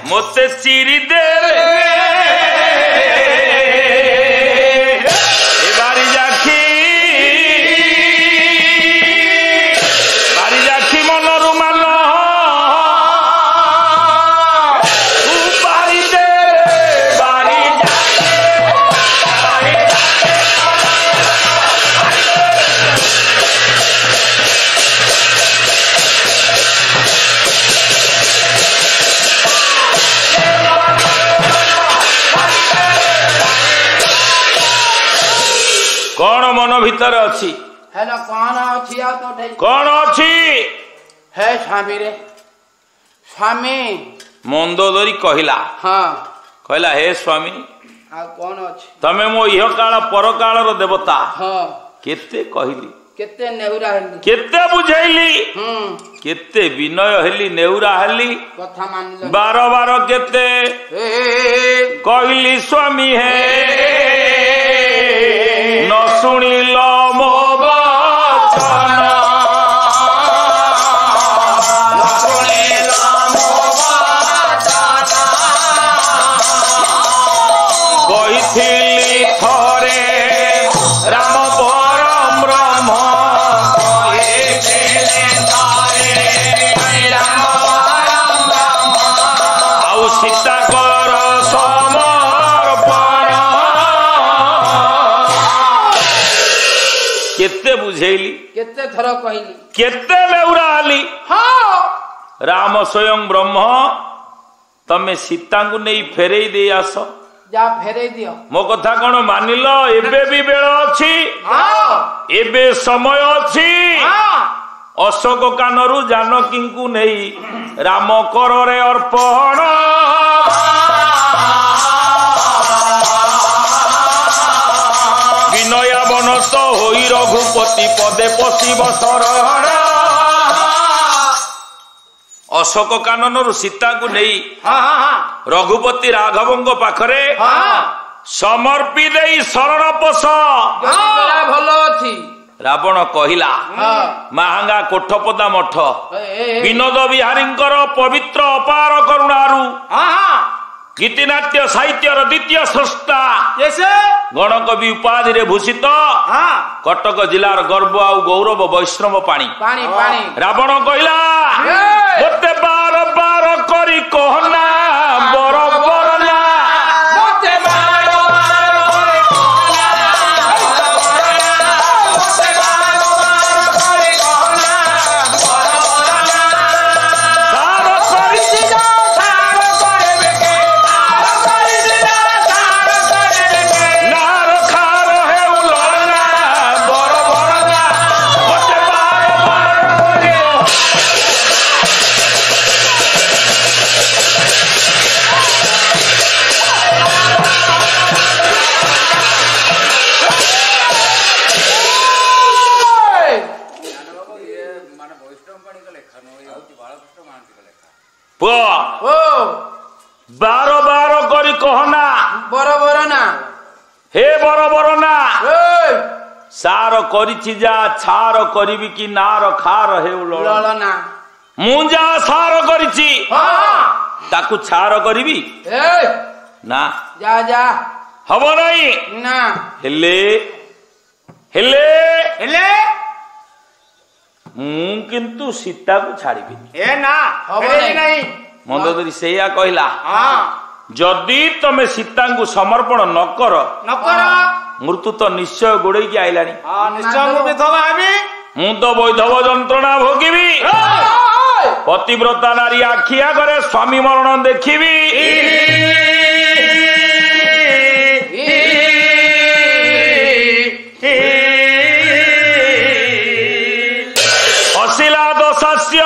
मोते चिरी दे बारिजाखी मनरु मान तू बारी दे कौन मन भीतर अच्छी हेलो कौन अच्छी आ तो कौन अच्छी हे स्वामी रे स्वामी मंदोदरी कहला हाँ कहला हे स्वामी आ कौन अच्छी तमे मो इह काल पर काल देवता हाँ केते कहली केते नेहुरा हेली केते बुझैली केते विनय हेली नेउरा हेली कथा मान बार बार केते कहली स्वामी हे न सुनिल मो वचन कहिथिली थरे राम परम ब्रह्म आउ सीता कर समर्पण केते बुझेली केते थर कहली केते नेउरा आली हाँ राम स्वयं ब्रह्म तमे सीता को नहीं फेरई दे आस जा फेरे दियो मो कथा कौन मानिल एबे भी बेल अच्छी एबे समय अच्छी अशोक कानरू जानकी को नहीं राम कर रे अर्पण विनया बनत होई रघुपति पदे पशिव शरण अशोक काननरू सीता को नहीं रघुपति राघवंग पाखरे समर्पी दे शरण पोष भल अच्छी रावण कहला महांगा कोठपदा मठ विनोद बिहारी पवित्र अपार करुणारू गीतिनाट्य साहित्यर द्वितीय स्रष्टा गणकवि उपाधि रे भूषित कटक जिलार गर्व आ गौरव वैष्णव पाणी रावण कहला मते बार बार करी कहना बर बरना बार बार करी कहना बरोबर ना हे बरोबर ना सार करिछि जा छार करिबि कि नार खार हे ललना मु जा सार करिछि ताकू छार करिबि ନା जा जा ହବ ନାହିଁ ना ହେଲେ ହେଲେ ହେଲେ ମୁଁ କିନ୍ତୁ ସୀତାକୁ ଛାଡ଼ିବିନି। ଏ ନା ହବ ହେଲେ ନାହିଁ। ନାହିଁ ମନ୍ଦୋଦରୀ ସେଇଆ କହିଲା ହଁ ଯଦି ତମେ ସୀତାଙ୍କୁ ସମର୍ପଣ ନ କର ନକର ମୃତ୍ୟୁ ତ ନିଶ୍ଚୟ ଗୋଡେଇକି ଆଇଲାଣି। ହଁ ନିଶ୍ଚୟ ମୁଁ ବିଧବା ହେବି। ମୁଁ ତ ବୈଧବ ଯନ୍ତ୍ରଣା ଭୋଗିବି। ପତିବ୍ରତା ନାରୀ ଆଖି ଆଗରେ ସ୍ୱାମୀ ମରଣ ଦେଖିବି। ଅଶିଲା ଦଶାସ୍ୟ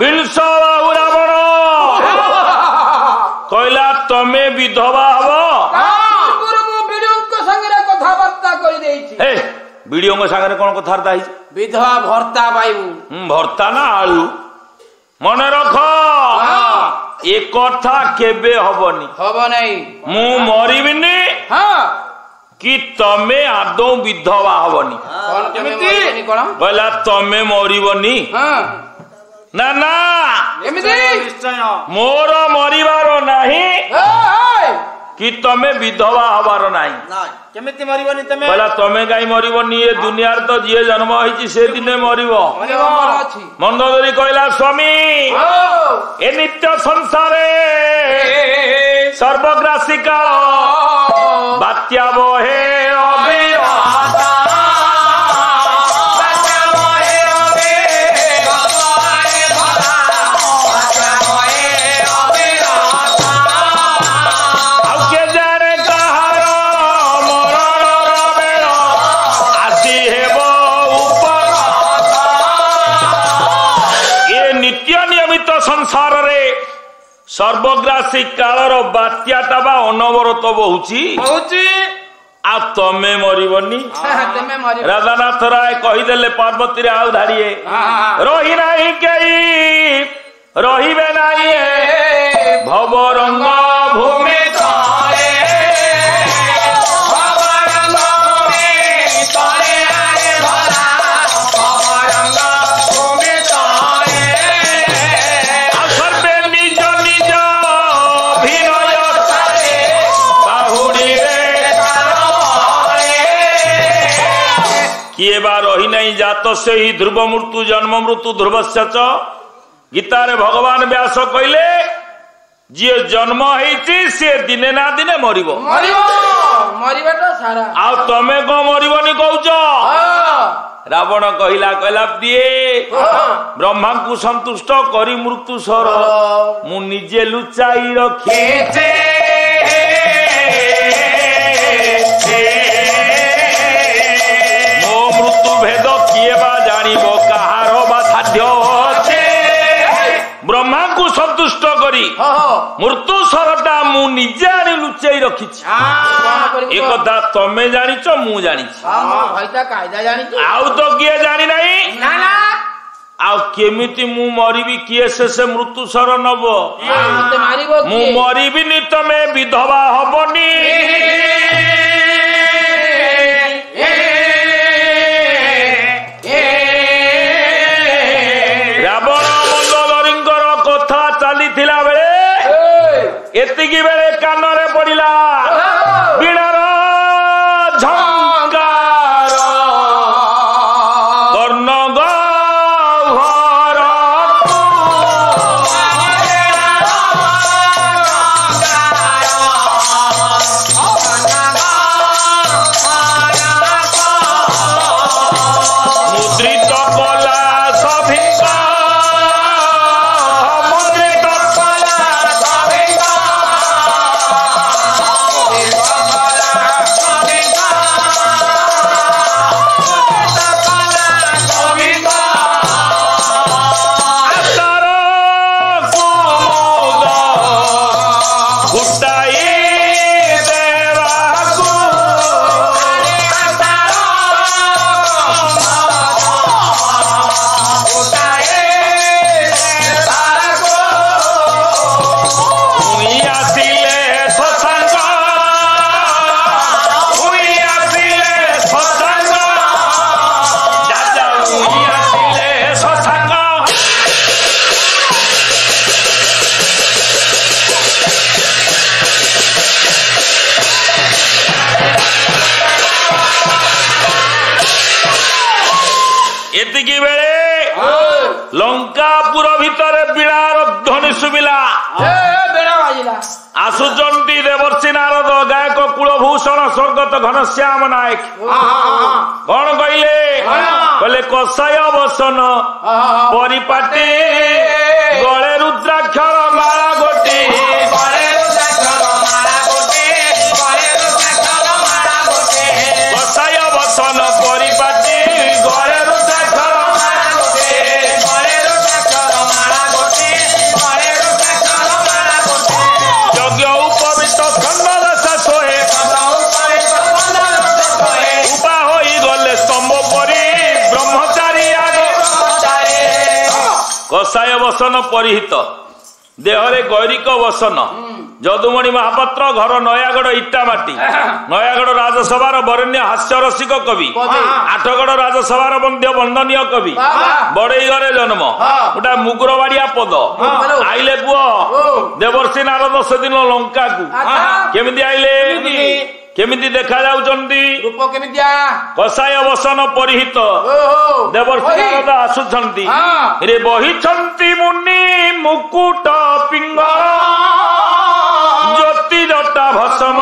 ବିଂଶ ବାହୁ ରାବଣ କହିଲା ତମେ ବିଧବା ହବ। कथबार्ता कर देइछि हे वीडियो सागरे कौन कथबार्ता है विधवा भर्ता पाइबू भर्ता ना आलू मन रख ए कथा केबे हबनी हब नहीं मु मरिबिनी हाँ कि तमे आदौ विधवा हबनी कौन तमे मरिबनी कोन कहला तमे मरिबनी हाँ ना ना एमिति निश्चय मोर मरिबार नाही कि तमे विधवा हबार नाही केमिति मरिबनी तमे कहला तमे काई मरिबनी ए दुनिया तो जी जन्म होईची से दिने मरिबो मंदोदरी कहला स्वामी ए नित्य संसारे सर्वग्रासी काल बात्या बहे अविरता संसार रे सर्वग्रासी कालर बात्याटा बा अनवरत बहुची आ तमे मरिबनी राधानाथ राय कहीदेले पार्वती रे आउ धाड़िए रही नाही केई रहिबे नाही भवरंग भूमि तले भवरंग भूमि तले आरे भला भवरंग भूमि तले सर्वे निज निज अभिनय तारे बाहुड़ी रे किए बा रही नहीं जात से ही ध्रुव मृत्यु जन्म मृत्यु ध्रुवस्य च गीतारे भगवान व्यास कहले जी जन्म होईची से दिने ना दिने मरिबो मरिबाटा सारा आ तमे को मरिबनी कहउछ रावण कहला कहला दिए ब्रह्मा को संतुष्ट करी मृत्यु सर मु निजे लुचाई रखी मो मृत्यु भेद किए बा जानिबो कहार बा साध्य छे ब्रह्मा को संतुष्ट करी मृत्यु सरटा मु निजे आनी लुचाई रखी ए कथा तमे जानिछ मु जानिछ भाईता कायदा जानी आउ तो किए जानी नहीं ना ना आउ केमिति मु मरिबी किए से मृत्यु सर नब मते मारिबो मु मरिबिनी तमे विधवा हबनी रावण मंदोदरींकर कथा चलीथिला बेले एतिकी बेले कानरे पड़िला बीणार झंकार कर्ण गह्वर ଏତିକି ବେଳେ ଲଙ୍କାପୁର ଭିତରେ ବିଣାର ଧ୍ୱନି ଶୁଭିଲା। ଆସୁଛନ୍ତି ଦେବର୍ଷି ନାରଦ ଗାୟକ କୁଳଭୂଷଣ ସ୍ୱର୍ଗତ ଘନଶ୍ୟାମ ନାୟକ। କଣ କହିଲେ? କହିଲେ କଷାୟ ବସନ ପରିପାଟି ଗଳେ ରୁଦ୍ରାକ୍ଷର ମାଳା ଗୋଟି କଷାୟ ବସନ ପରିପାଟି ଗଳେ ରୁଦ୍ରାକ୍ଷର ଯଜ୍ଞ ଉପବିଷ୍ଟ ଖଣ୍ଡଦାସ ଶୋହେ ଉପା ହୋଇଗଲେ ସ୍ତମ୍ଭ ପରି ବ୍ରହ୍ମଚାରୀ ଆଗ। କଷାୟ ବସନ ପରିହିତ ଦେହରେ ଗୈରିକ ବସନ। ଯଦୁମଣି ମହାପାତ୍ର ଘର ନୟାଗଡ଼ ଇଟାମାଟି। ନୟାଗଡ଼ ରାଜସଭାର ବରେଣ୍ୟ ହାସ୍ୟରସିକ କବି। ଆଠଗଡ଼ ରାଜସଭାର ମଧ୍ୟ ବନ୍ଦନୀୟ କବି। ବଡେଇ ଘରେ ଜନ୍ମ। ଗୋଟା ମୁଗୁରବାଡିଆ ପଦ। ଆଇଲେ ପୁଅ ଦେବର୍ଷି ନାରଦ ସେଦିନ ଲଙ୍କାକୁ। କେମିତି ଆଇଲେ? କେମିତି ଦେଖା ଯାଉଛନ୍ତି? କଷାୟ ବସନ ପରିହିତ ଦେବର୍ଷି ନାରଦ ଆସୁଛନ୍ତି। ରେ ବହିଛନ୍ତି ମୁନି ମୁକୁଟ ପିଙ୍ଗଳ ଜ୍ୟୋତି ଜଟା ଭସମ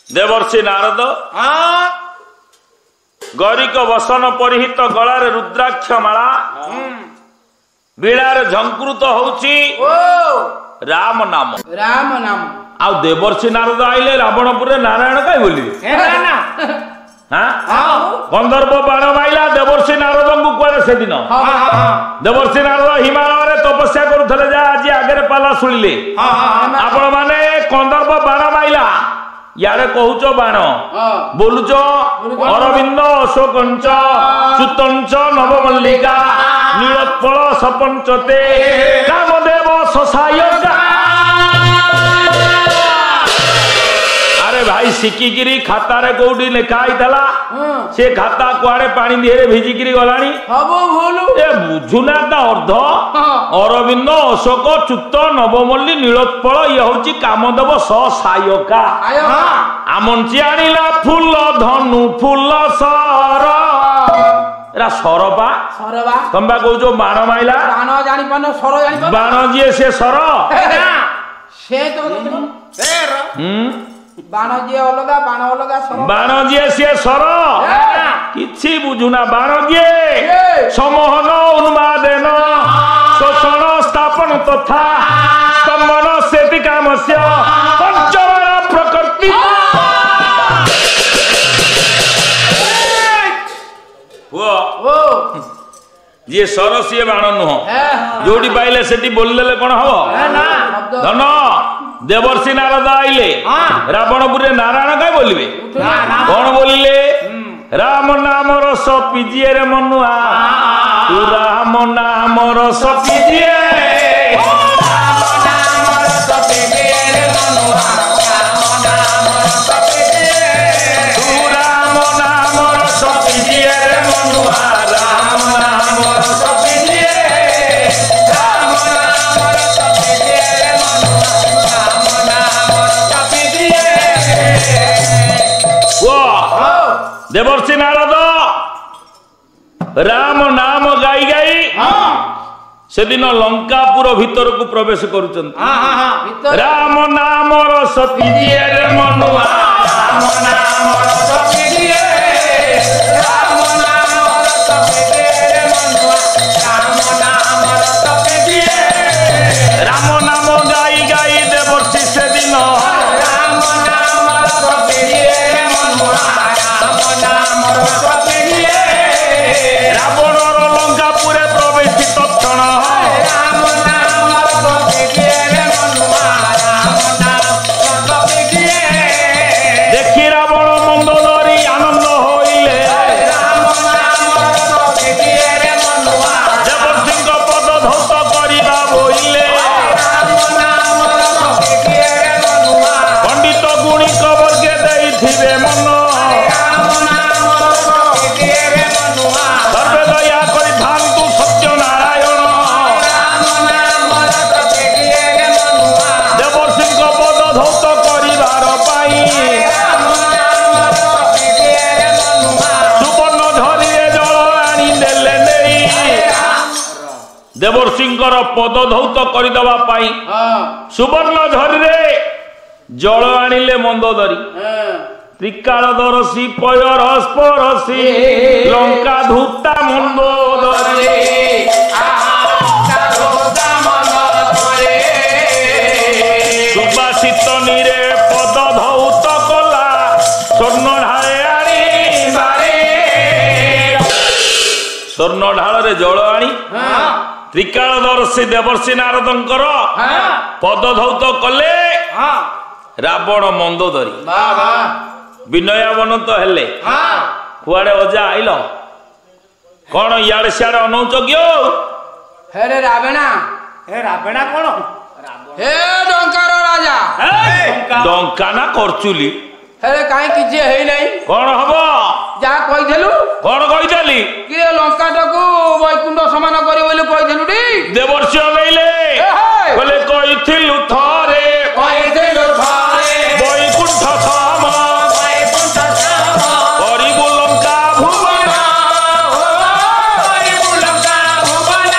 ଦେବର୍ଷି ନାରଦ ଗରିକ ବସନ ପରିହିତ ଗଳାରେ ରୁଦ୍ରାକ୍ଷ ମାଳା ବୀଣାରେ ଝଙ୍କୃତ ହଉଛି ରାମ ନାମ। ଆଉ ଦେବର୍ଷି ନାରଦ ଆଇଲେ ରାବଣପୁରରେ ନାରାୟଣ କାଇଁ ବୋଲିବେ? ଗନ୍ଧର୍ବ ବାଣ ମାଇଲା ଦେବର୍ଷି ନାରଦଙ୍କୁ କୁଆଡେ ସେଦିନ? ଦେବର୍ଷି ନାରଦ ହିମାଳୟରେ ତପସ୍ୟା କରୁଥିଲେ ଯା ଆଜି ଆଗରେ ପାଲା ଶୁଣିଲେ ଆପଣ ମାନେ କନ୍ଦର୍ପ ବାଣ ମାଇଲା यारे कहूच बाण बोलुच अरविंद अशोकंच चुतंच नवमल्लिका नीलोत्पल सपंचते कामदेव ससायका। अरे भाई सिकिगिरी खाता रे कोडी लेखा आइतला से खाता कुआडे पानी दिहरे भिजिगिरी गलानी ए बुझुना ता अर्ध अरविंद अशोक चुत नवमल्ली नीलोत्पल ये होची कामदेव ससायका। आमंची आनिला फूल धनु फूल सर एरा सरबा तंबा कहूचो बाण माइला बाण जानि पानो सर जानि पानो बाण जिए से सर से तो फेर बाण जिए अलगा सर बाण जिए से सर किछि बुझुना बाण जिए समोहन उन्मादेन शोषण स्थापन तथा स्तंभन सेति कामस्य पंचबाण प्रकृति ये सर सी बाण नुह जोटी पाइले सेठी बोलले कौन हम धन देवर्षि नारद आइले रावणपुर नारायण कहीं बोलिए कौन बोलिले राम नाम रस पिजिए रे मनुआ तू राम नाम रस पिजिए देवर्षि नारद राम नाम गाई गाई सेदिन लंकापुर भीतर को प्रवेश करुचंती हाँ हाँ हाँ ଭିତରେ राम नाम रस पिजिए रे मनुआ राम नाम रस पिजिए ରାମ ନାମ ରସ ପିଜିଏ ମନୁଆ ରାମ ନାମ ରସ ପିଜିଏ राम नाम गाई गाई देवर्षि सेदिन ରାମ ନାମ ରସ ପିଜିଏ ମନୁଆ ରାମ ନାମ ରସ ପିଜିଏ रावणर लंकापुरे प्रवेशित क्षण ରାମ ନାମ ରସ ପିଜିଏ ମନୁଆ ରାମ ନାମ ରସ ପିଜିଏ देखी रावण मंद धरी आनंद होइले ରାମ ନାମ ରସ ପିଜିଏ ମନୁଆ देवर्षि पद धौत करिबा बोइले ରାମ ନାମ ରସ ପିଜିଏ ମନୁଆ पंडित गुणी वर्गे देइथिबे मन ରାମ ନାମ ରସ ପିଜିଏ ମନୁଆ सर्वे दया करि धान्तु सत्य नारायण ରାମ ନାମ ରସ ପିଜିଏ ମନୁଆ देवर्षि पद धौत करिबार पाई ରାମ ନାମ ରସ ପିଜିଏ ମନୁଆ सुवर्ण झरिए जल आनी देले नेई देवर्षिंकर पद धौत करिदबा पाई ହଁ सुवर्ण झरिरे जल आनिले मंदोदरी ହଁ त्रिकालदर्शी पयरस परसी लंका धूता मंदोदरी सुबासित नीरे पद धौत कला स्वर्ण ढाळे आनी बारे स्वर्ण ढाଳରେ जल आनी त्रिकालदर्शी देवर्षि नारदंकर पद धौत कले हाँ रावण मंदोदरी ବାବା विनयावनत हेले हाँ कुआडे अजा आइल कौन इयाडे सियाडे अनौच ग्यो ହେରେ ରାବଣା हे राबेणा कौन ହେ ଡଙ୍କାର ରାଜା डंका ना करचुली ହେରେ କାହିଁ କିଛି ହେଇନାହିଁ कौन हब ଯାହା କହିଥିଲୁ कौन कहितली କିଏ ଲଙ୍କାଟାକୁ ବୈକୁଣ୍ଠ ସମାନ କରିବ ବୋଲି କହିଥିଲୁ ଟି देवर्षि अनैले कहले कहिथिलु थरे କହିଥିଲୁ ଥରେ वैकुंठ धाम ବୈକୁଣ୍ଠ ଧାମ करिबु लंका भुवन କରିବୁ ଲଙ୍କା ଭୁବନ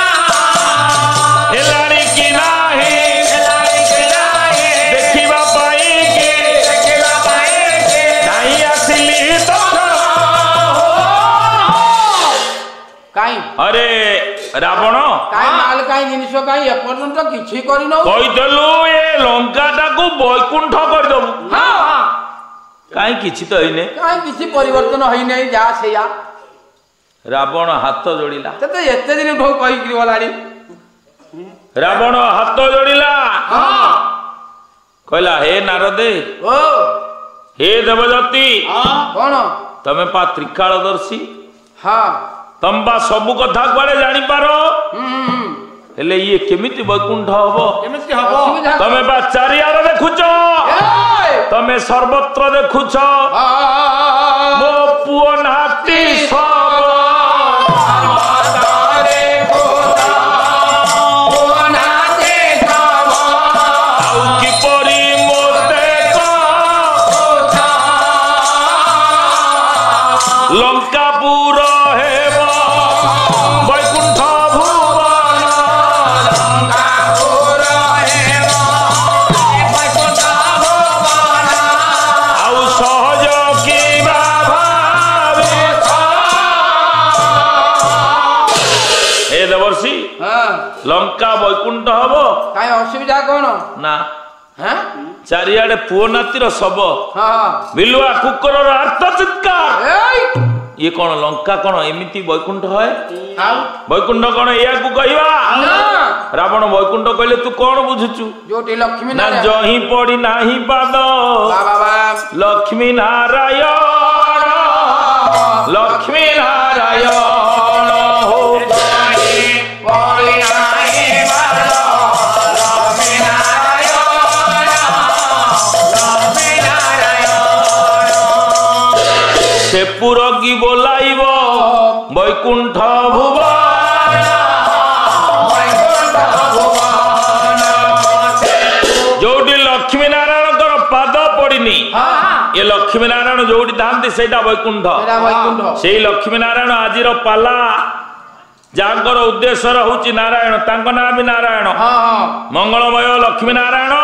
हेलानी कि नाही ହେଲାଣି କି ନାହିଁ देखिबा पाई कि ଦେଖିବା ପାଇଁ କି नाही आसिली तक्षण କାହିଁ अरे रावण କାହିଁ ମାଲ କାହିଁ ଜିନିଷ କାହିଁ ଏପର୍ଯ୍ୟନ୍ତ କିଛି କରିନଉ କହିଦେଲୁ ଏ ଲଙ୍କାଟାକୁ ବୈକୁଣ୍ଠ କରିଦବୁ କାହିଁ କିଛି ତ ହେଇନି କାହିଁ କିଛି ପରିବର୍ତ୍ତନ ହେଇନାହିଁ ଯାହା ସେଇଆ ରାବଣ ହାତ ଯୋଡ଼ିଲା ତତେ ଏତେ ଦିନ ଠୁ କହିକି ଗଲାଣି ରାବଣ ହାତ ଯୋଡ଼ିଲା କହିଲା ହେ ନାରଦେ ଓ ହେ ଦେବଜାତି କଣ ତମେ ପା ତ୍ରିକାଳଦର୍ଶୀ ହଁ ତମେ ବା ସବୁ କଥା କୁଆଡେ ଜାଣିପାର ହେଲେ ଇଏ କେମିତି ବୈକୁଣ୍ଠ ହବ केमिति हबो ଅସୁବିଧା ତମେ ବା ଚାରିଆଡେ ଦେଖୁଛ ଏଇ! ତମେ ସର୍ବତ୍ର ଦେଖୁଛ ଆ, ମୋ ପୁଅ ନାତି ସବ ସର୍ବତରେ କୋତ, କୋନାତେ ସବ, ଆଉ କିପରି ମୋତେ କୋତ, ଲଙ୍କାପୁର ହେବ ବୈକୁଣ୍ଠ ଭୁବନ କାପୁର ହେମ, ବୈକୁଣ୍ଠ ଭୁବନ, ଆଉ ସହଜ କିବା ଭାବେ ଏ ଦେବର୍ଷି ହଁ, ଲଙ୍କା ବୈକୁଣ୍ଠ ହବ କାହିଁ ଅସୁବିଧା କଣ ନା ହଁ ଚାରିଆଡେ ପୁଅ ନାତିର ଶବ ହଁ ବିଲୁଆ କୁକୁରର ଆର୍ତ ଚିତ୍କାର ଏଇ ଇଏ କଣ ଲଙ୍କା କଣ ଏମିତି ବୈକୁଣ୍ଠ ହଏ ଆଉ ବୈକୁଣ୍ଠ କଣ ଏହାକୁ କହିବା ନା ରାବଣ ବୈକୁଣ୍ଠ କହିଲେ ତୁ କଣ ବୁଝୁଛୁ ଯୋଉଠି ଲକ୍ଷ୍ମୀ ନା ନାରାୟଣ ଜହିଁ ପଡି ନାହିଁ ପାଦ ବାବା ଲକ୍ଷ୍ମୀ ନାରାୟଣ ଲକ୍ଷ୍ମୀ ନାରାୟଣ ହୋ ପଡ଼ି ନାହିଁ ବାଦ, ଲକ୍ଷ୍ମୀ ନାରାୟଣ, ଲକ୍ଷ୍ମୀ ନାରାୟଣ, ସେ ପୁରଗି ବୋଲାଇବ ବୈକୁଣ୍ଠ ଭୁବନ ବୈକୁଣ୍ଠ ଭୁବନ, ଯୋଉଠି ଲକ୍ଷ୍ମୀ ନାରାୟଣଙ୍କର ପାଦ ପଡିନି ହଁ ଏ ଲକ୍ଷ୍ମୀ ନାରାୟଣ ଯୋଉଠି ଥାନ୍ତି ସେଇଟା ବୈକୁଣ୍ଠ ଏଟା ବୈକୁଣ୍ଠ ସେଇ ଲକ୍ଷ୍ମୀ ନାରାୟଣ ଆଜିର ପାଲା ଯାହାଙ୍କର ଉଦ୍ଦେଶ୍ୟ ହଉଛି ନାରାୟଣ ତାଙ୍କ ନାଁ ବି ନାରାୟଣ ମଙ୍ଗଳମୟ ଲକ୍ଷ୍ମୀ ନାରାୟଣ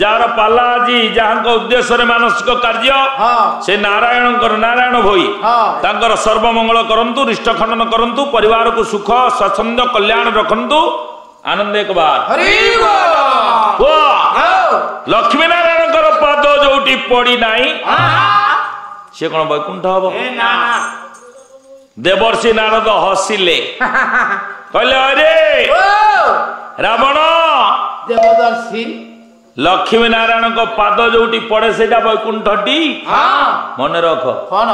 ଯାହାର ପାଲା ଆଜି ଯାହାଙ୍କ ଉଦ୍ଦେଶ୍ୟରେ ମାନସିକ କାର୍ଯ୍ୟ ସେ ନାରାୟଣଙ୍କର ନାରାୟଣ ଭୋଇ ତାଙ୍କର ସର୍ବମଙ୍ଗଳ କରନ୍ତୁ ରିଷ୍ଟ ଖଣ୍ଡନ କରନ୍ତୁ ପରିବାରକୁ ସୁଖ ସ୍ୱାଚ୍ଛନ୍ଦ୍ୟ କଲ୍ୟାଣ ରଖନ୍ତୁ ଆନନ୍ଦ ଏକ ବାର ଲକ୍ଷ୍ମୀ ନାରାୟଣଙ୍କର ପାଦ ଯୋଉଠି ପଡି ନାହିଁ ସେ କଣ ବୈକୁଣ୍ଠ ହବ ଦେବର୍ଷି ନାରଦ ହସିଲେ କହିଲେ ଅରେ ରାବଣ ଦେବଦର୍ଶୀ ଲକ୍ଷ୍ମୀ ନାରାୟଣଙ୍କ ପାଦ ଯୋଉଠି ପଡେ ସେଇଟା ବୈକୁଣ୍ଠଟି ମନେ ରଖ କଣ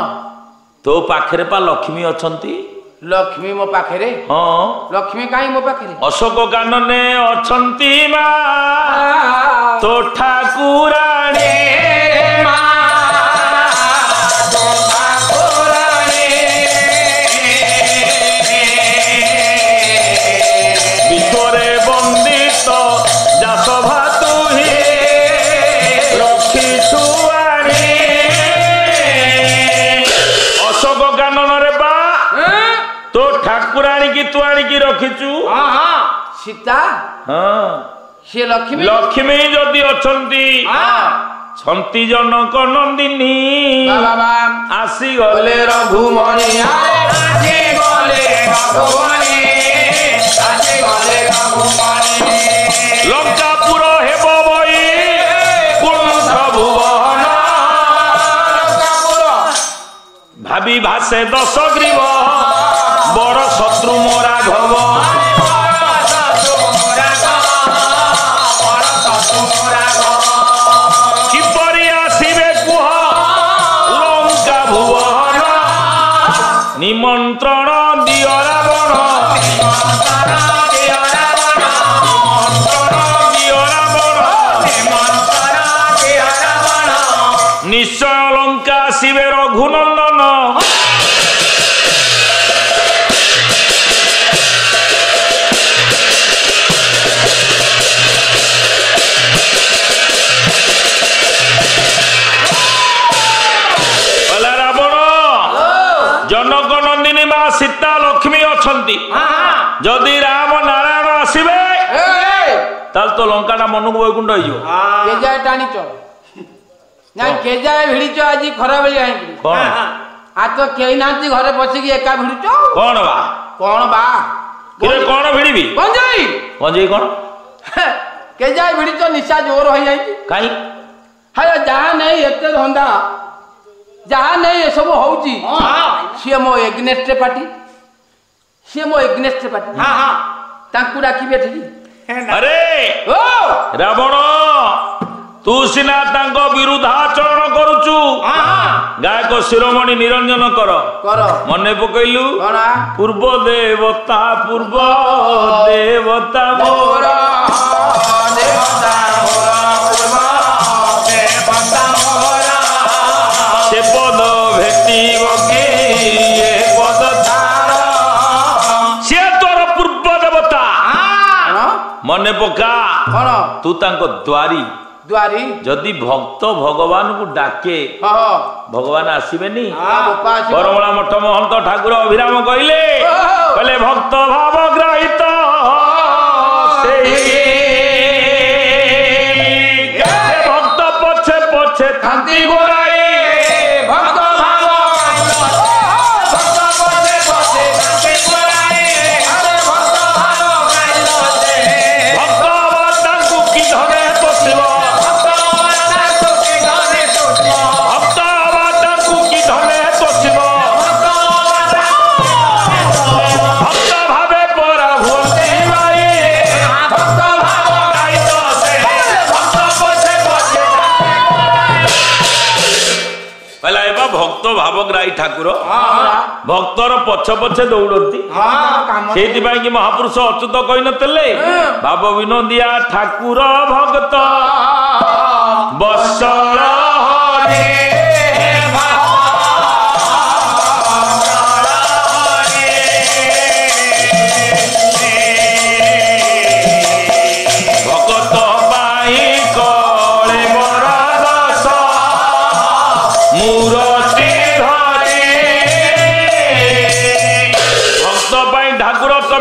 ତୋ ପାଖରେ ପା ଲକ୍ଷ୍ମୀ ଅଛନ୍ତି ଲକ୍ଷ୍ମୀ ମୋ ପାଖରେ ହଁ ଲକ୍ଷ୍ମୀ କାହିଁ ମୋ ପାଖରେ ଅଶୋକ କାନନେ ଅଛନ୍ତି ମା ତୋ ଠାକୁରାଣୀ ବିଶ୍ୱରେ ବନ୍ଦିତ ଯାସଭା ତୁ ହିଁ ରଖିଛୁ ଆଣି ଅଶୋକ କାନନରେ ବା ତୋ ଠାକୁରାଣୀ କି ତୁ ଆଣିକି ରଖିଛୁ ସୀତା ହଁ ସେ ଲକ୍ଷ୍ମୀ ଲକ୍ଷ୍ମୀ ଯଦି ଅଛନ୍ତି ଛନ୍ତି ଜନକ ନନ୍ଦିନୀ ଆସିଗଲେ ରଘୁମଣି ଲଙ୍କାପୁର ହେବ ବଇ କୁଣ୍ଠ ଭୁବନ ଭାବି ଭାସେ ଦଶ ଗ୍ରୀବ ବଡ ଶତ୍ରୁ ମୋରା ଘବ କିପରି ଆସିବେ କୁହ ଲଙ୍କା ଭୁବନ ନିମନ୍ତ୍ରଣ ଦିଅ ରାବଣ ନିଶ୍ଚୟ ଲଙ୍କା ଆସିବେ ରଘୁନନ୍ଦନ जनक नंदिनी माँ सीता लक्ष्मी अछंती जदि राम नारायण आसबे ताल तो लंका मनक वैकुंठ केजाए टाणीच ना केजाए भिड़ीच आज खरा बेली कौन आज तो कई ना घरे बसिकी एका भिड़ुच कौन बा किरे कौन भिड़ीबी गंजेई गंजेई कौन केजाए भिड़ीच निशा जोर हो जाई काई हाय जहा नहीं एते धंदा जहा नहीं ये सब होउची सी मो एग्नेस्ट पार्टी सी मो एग्नेस्ट पार्टी हां हां ताकू डाकी बैठी अरे ओ रावण तू सिना तांको विरुद्धाचरण करूचु गायक शिरोमणि निरंजन कर मने पकइलु पूर्व देवता मोर देवता से पद भेटी पद सी तोर पूर्व देवता मने पका तू तांको द्वारी द्वारी जदि भक्त भगवान को डाके भगवान आसबेनी बरमला मठ महंत ठाकुर अभिराम कहले भक्त भाव ग्राहित भक्त पछे पछे थांती गोराई भक्त की धरे तो शिव भक्त भावग्राही ठाकुर भक्तर पछ पछे दौड़ती से महापुरुष अच्युत कही नथिले भाव विनोदिया ठाकुर भक्त बसळ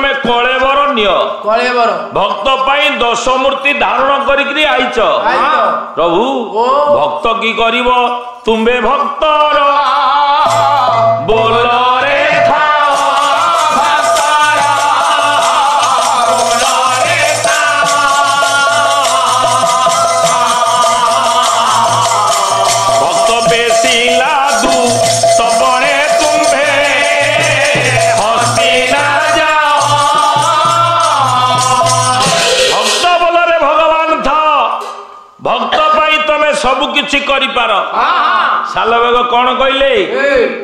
ତମେ କଳେବର ନିଅ କଳେବର ଭକ୍ତ ପାଇଁ 10 ମୂର୍ତ୍ତି ଧାରଣ କରିକି ଆଇଛ ପ୍ରଭୁ ଭକ୍ତ କି କରିବ ତୁମ୍ଭେ ଭକ୍ତର ବୋଲରେ ସବୁ କିଛି କରିପାର ସାଲବେଗ କଣ କହିଲେ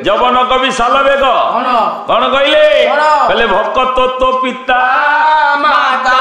ଜବନ କବି ସାଲବେଗ କଣ କହିଲେ କହିଲେ ଭକତ ତୋ ପିତା ମାତା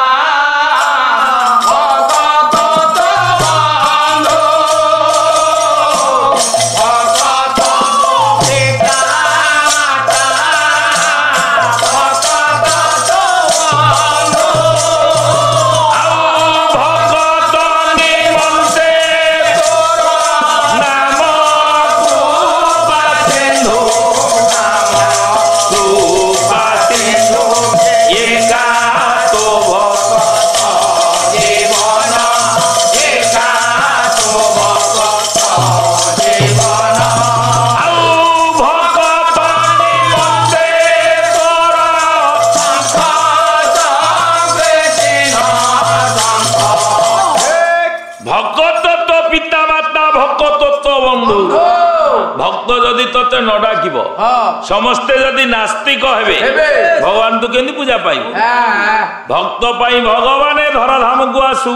तोते न डाकिब समस्ते जदि नास्तिक हेबे भगवान तू केंदी पूजा पाइब भक्त पाई भगवान धराधाम को आसु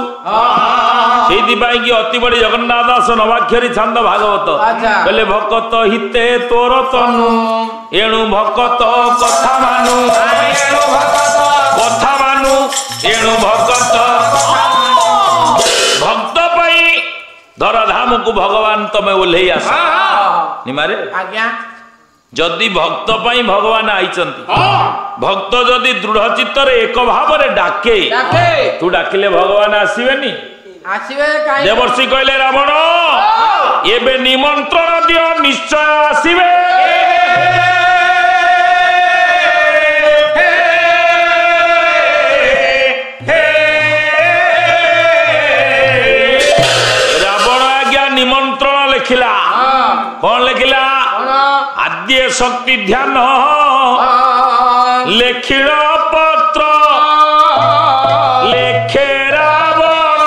सेति पाई कि अति बड़ी जगन्नाथ दास नवाक्षरी छंद भागवत कहले भक्त हिते तोर तनु एणु भक्त कथा मानु एणु भक्त भक्त पाई धराधाम को भगवान तमे ओल्हेई आस निमारे आज्ञा जदि भक्त पाई भगवान आइचंती भक्त जदि दृढ़ चित्तर एक भाव रे डाके तू डाकिले भगवान आसीबेनी आसीबे काई देवर्षि कहले रावण एबे निमंत्रण दियो निश्चय आसीबे रावण आज्ञा निमंत्रण लिखिला कौन लिखिला आद्य शक्ति ध्यान लेखिल पत्र लेखे रावण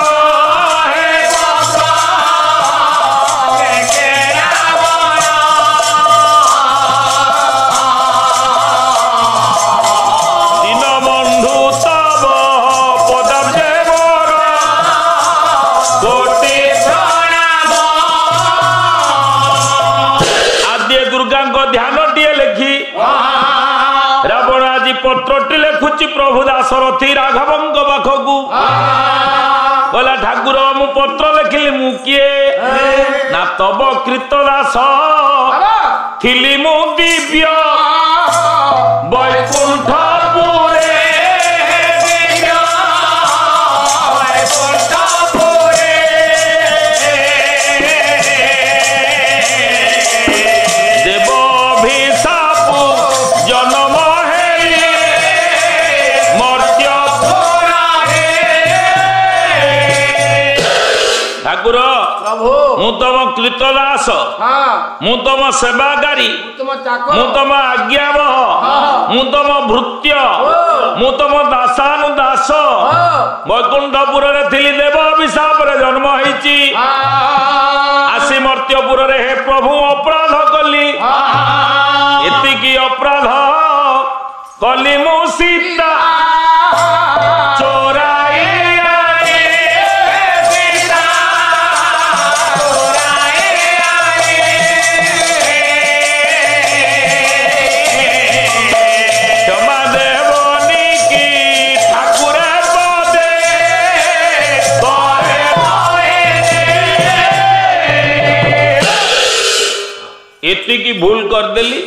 दीन बंधु तब पदाब्जे मोर कोटि दुर्गा ध्यान टीए लिखि रावण आज पत्रटी लिखुची प्रभु दासरथी राघवंग पाखकू कहला ठाकुर मु पत्र लिखिली मु किए ना तब कृतदास थिली मु दिव्य वैकुंठपुरे ठाकुर मु तम कृतदास मु तम सेवाकारी मु तम आज्ञावह मु तम भृत्य मु तम दासानुदास वैकुंठपुर रे थिली देव अभिशाप रे जन्म होईची आसी मर्त्यपुर रे हे प्रभु अपराध कली एतिकी अपराध कली मु सीता चोराई एतिकी भूल कर देली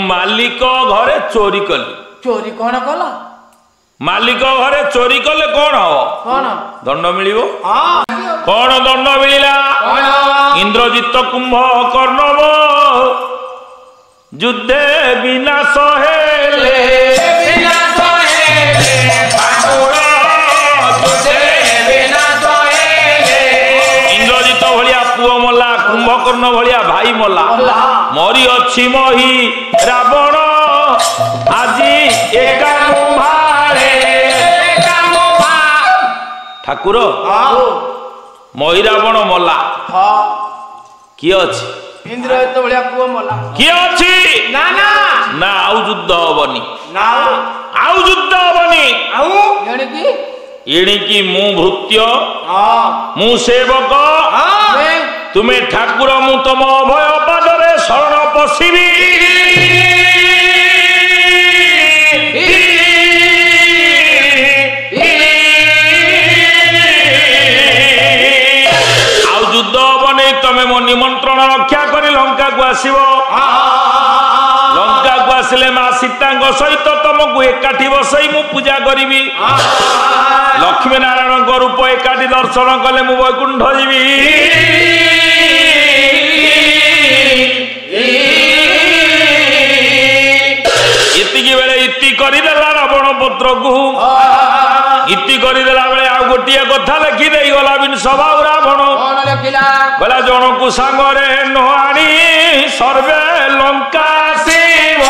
मालिक घरे चोरी कली चोरी कौन कला मालिक घरे चोरी कले कौन हो कौन दंड मिलिबो कौन दंड मिलिला इंद्रजित कुंभकर्ण युद्धे विनाश हेले ଆହୁରି ଅଛି ମହି ରାବଣ ଆଜି ଏକା ମୁମ୍ଭାରେ ଠାକୁର ମହି ରାବଣ ମଲା କିଏ ଅଛି ଇନ୍ଦ୍ରଜିତ ଭଳିଆ ପୁଅ ମଲା କିଏ ଅଛି ନା ନା ନା ଆଉ ଯୁଦ୍ଧ ହବନି ନା ଆଉ ଯୁଦ୍ଧ ହବନି ଆଉ ଏଣିକି ଏଣିକି ମୁଁ ଭୃତ୍ୟ ହଁ ମୁଁ ସେବକ ହଁ ତୁମେ ଠାକୁର ମୁଁ ତମ ଅଭୟ ପାଦରେ ଶରଣ ପଶିବି ଆଉ ଯୁଦ୍ଧ ହବନି ତମେ ମୋ ନିମନ୍ତ୍ରଣ ରକ୍ଷା କରି ଲଙ୍କାକୁ ଆସିବ ଲଙ୍କାକୁ ଆସିଲେ ମା ସୀତାଙ୍କ ସହିତ ତମକୁ ଏକାଠି ବସାଇ ମୁଁ ପୂଜା କରିବି ଲକ୍ଷ୍ମୀ ନାରାୟଣଙ୍କ ରୂପ ଏକାଠି ଦର୍ଶନ କଲେ ମୁଁ ବୈକୁଣ୍ଠ ଯିବି ଏତିକି ବେଳେ ଇତି କରିଦେଲା ରାବଣ ପତ୍ରକୁ ଇତି କରିଦେଲା ବେଳେ ଆଉ ଗୋଟିଏ କଥା ଲେଖି ଦେଇଗଲା ବିଂଶ ବାହୁ ରାବଣ କହିଲା ଜଣକୁ ସାଙ୍ଗରେ ନ ଆଣି ସର୍ବେ ଲଙ୍କା ଶିବ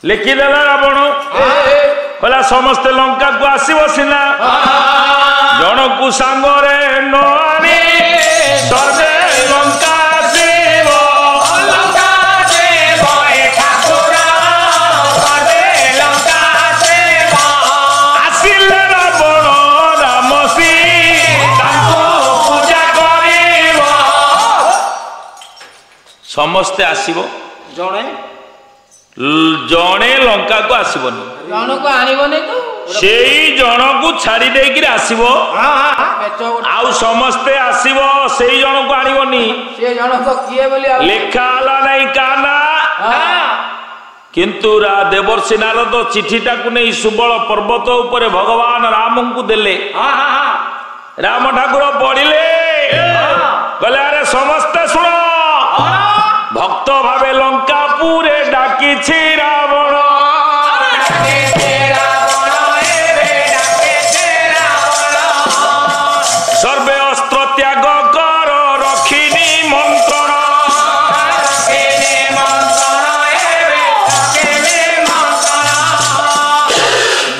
ଲେଖିଦେଲା ରାବଣ କହିଲା ସମସ୍ତେ ଲଙ୍କାକୁ ଆସିବ ସିନା ଜଣକୁ ସାଙ୍ଗରେ ନ ଆଣି ସର୍ବେ ଲଙ୍କା ଶିବ ଆସିଲେ ରାବଣ ରାମ ସୀତାଙ୍କୁ ପୂଜା କରିବ ସମସ୍ତେ ଆସିବ ଜଣେ ଜଣେ ଲଙ୍କାକୁ ଆସିବନି ଜଣକୁ ଆଣିବନି ତ ସେଇ ଜଣକୁ ଛାଡି ଦେଇକିରି ଆସିବ ଆଉ ସମସ୍ତେ ଆସିବ ସେଇ ଜଣକୁ ଆଣିବନି ସେ ଜଣକ କିଏ ବୋଲି ଲେଖା ହେଲା ନାଇଁ କାନା କିନ୍ତୁ ଦେବର୍ଷି ନାରଦ ଚିଠିଟାକୁ ନେଇ ସୁବଳ ପର୍ବତ ଉପରେ ଭଗବାନ ରାମଙ୍କୁ ଦେଲେ ରାମ ଠାକୁର ପଢିଲେ କହିଲେ ଆରେ ସମସ୍ତେ ଶୁଣ ଭକ୍ତ ଭାବେ ଲଙ୍କାପୁରେ ଡାକିଛି ରାବଣ ସର୍ବେ ଅସ୍ତ୍ର ତ୍ୟାଗ କର ରଖିନି ମନ୍ତ୍ରଣ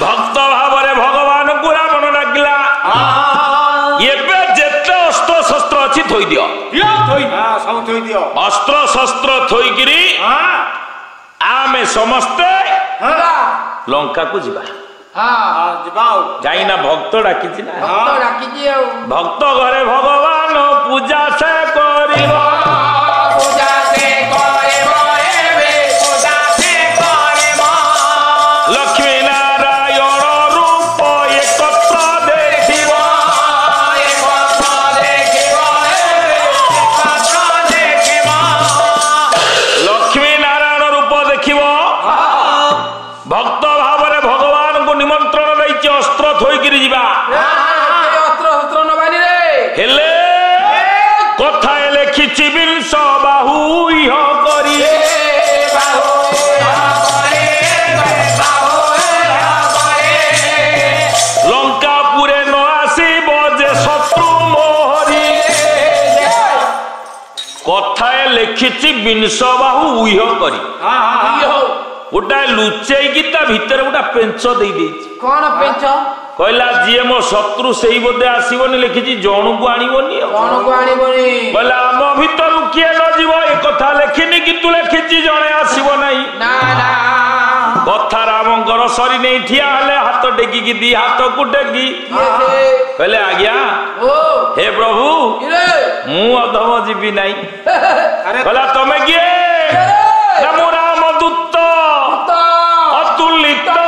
ଭକ୍ତ ଭାବରେ ଭଗବାନଙ୍କୁ ରାବଣ ଡାକିଲା ଏବେ ଯେତେ ଅସ୍ତ୍ର ଶସ୍ତ୍ର ଅଛି ଥୋଇଦିଅ ସବୁ ଥୋଇଦିଅ ଅସ୍ତ୍ର ଶସ୍ତ୍ର ଥୋଇକିରି ଆମେ ସମସ୍ତେ ଲଙ୍କାକୁ ଯିବା ଯିବା ଆଉ କାହିଁକି ନା ଭକ୍ତ ଡାକିଛି ନା ଡାକିଛି ଆଉ ଭକ୍ତ ଘରେ ଭଗବାନ ପୂଜା ସେ କରିବ ଲକ୍ଷ୍ମୀ ନାରାୟଣ ରୂପ ଏକତ୍ର ଦେଖିବ ଲକ୍ଷ୍ମୀ ନାରାୟଣ ରୂପ ଦେଖିବ ଭକ୍ତ ଭାବରେ ଭଗବାନଙ୍କୁ ନିମନ୍ତ୍ରଣ ଦେଇଛି ଅସ୍ତ୍ର ଥୋଇକିରି ଯିବା ଅସ୍ତ୍ର ଶସ୍ତ୍ର ନବାନି ରେ ହେଲେ কথায় লেখিছি বিংশ বাহু ইহ করি লঙ্কাপুরে ন আসিব যে শত্রু মোহরি কথায় লেখিছি বিংশ বাহু ইহ করি গোটাଏ ଲୁଚେଇକି ତା ଭିତରେ ଗୋଟେ ପେଞ୍ଚ ଦେଇଦେଇଛି କଣ ପେଞ୍ଚ କହିଲା ଯିଏ ମୋ ଶତ୍ରୁ ସେଇ ବୋଧେ ଆସିବନି ଲେଖିଛି ଜଣକୁ ଆଣିବନି ଜଣକୁ ଆଣିବନି କହିଲା ଆମ ଭିତରୁ କିଏ ନ ଯିବ ଏ କଥା ଲେଖିନି କିନ୍ତୁ ଲେଖିଛି ଜଣେ ଆସିବ ନାହିଁ ନା ନା କଥା ରାମଙ୍କର ସରି ନେଇ ଠିଆ ହେଲେ ହାତ ଟେକିକି ଦି ହାତକୁ ଟେକି କହିଲେ ଆଜ୍ଞା ହେ ପ୍ରଭୁ ମୁଁ ଅଧମ ଯିବି ନାହିଁ କହିଲା ତମେ କିଏ ମୁଁ ରାମ ଦୂତ ଅତୁଲିତ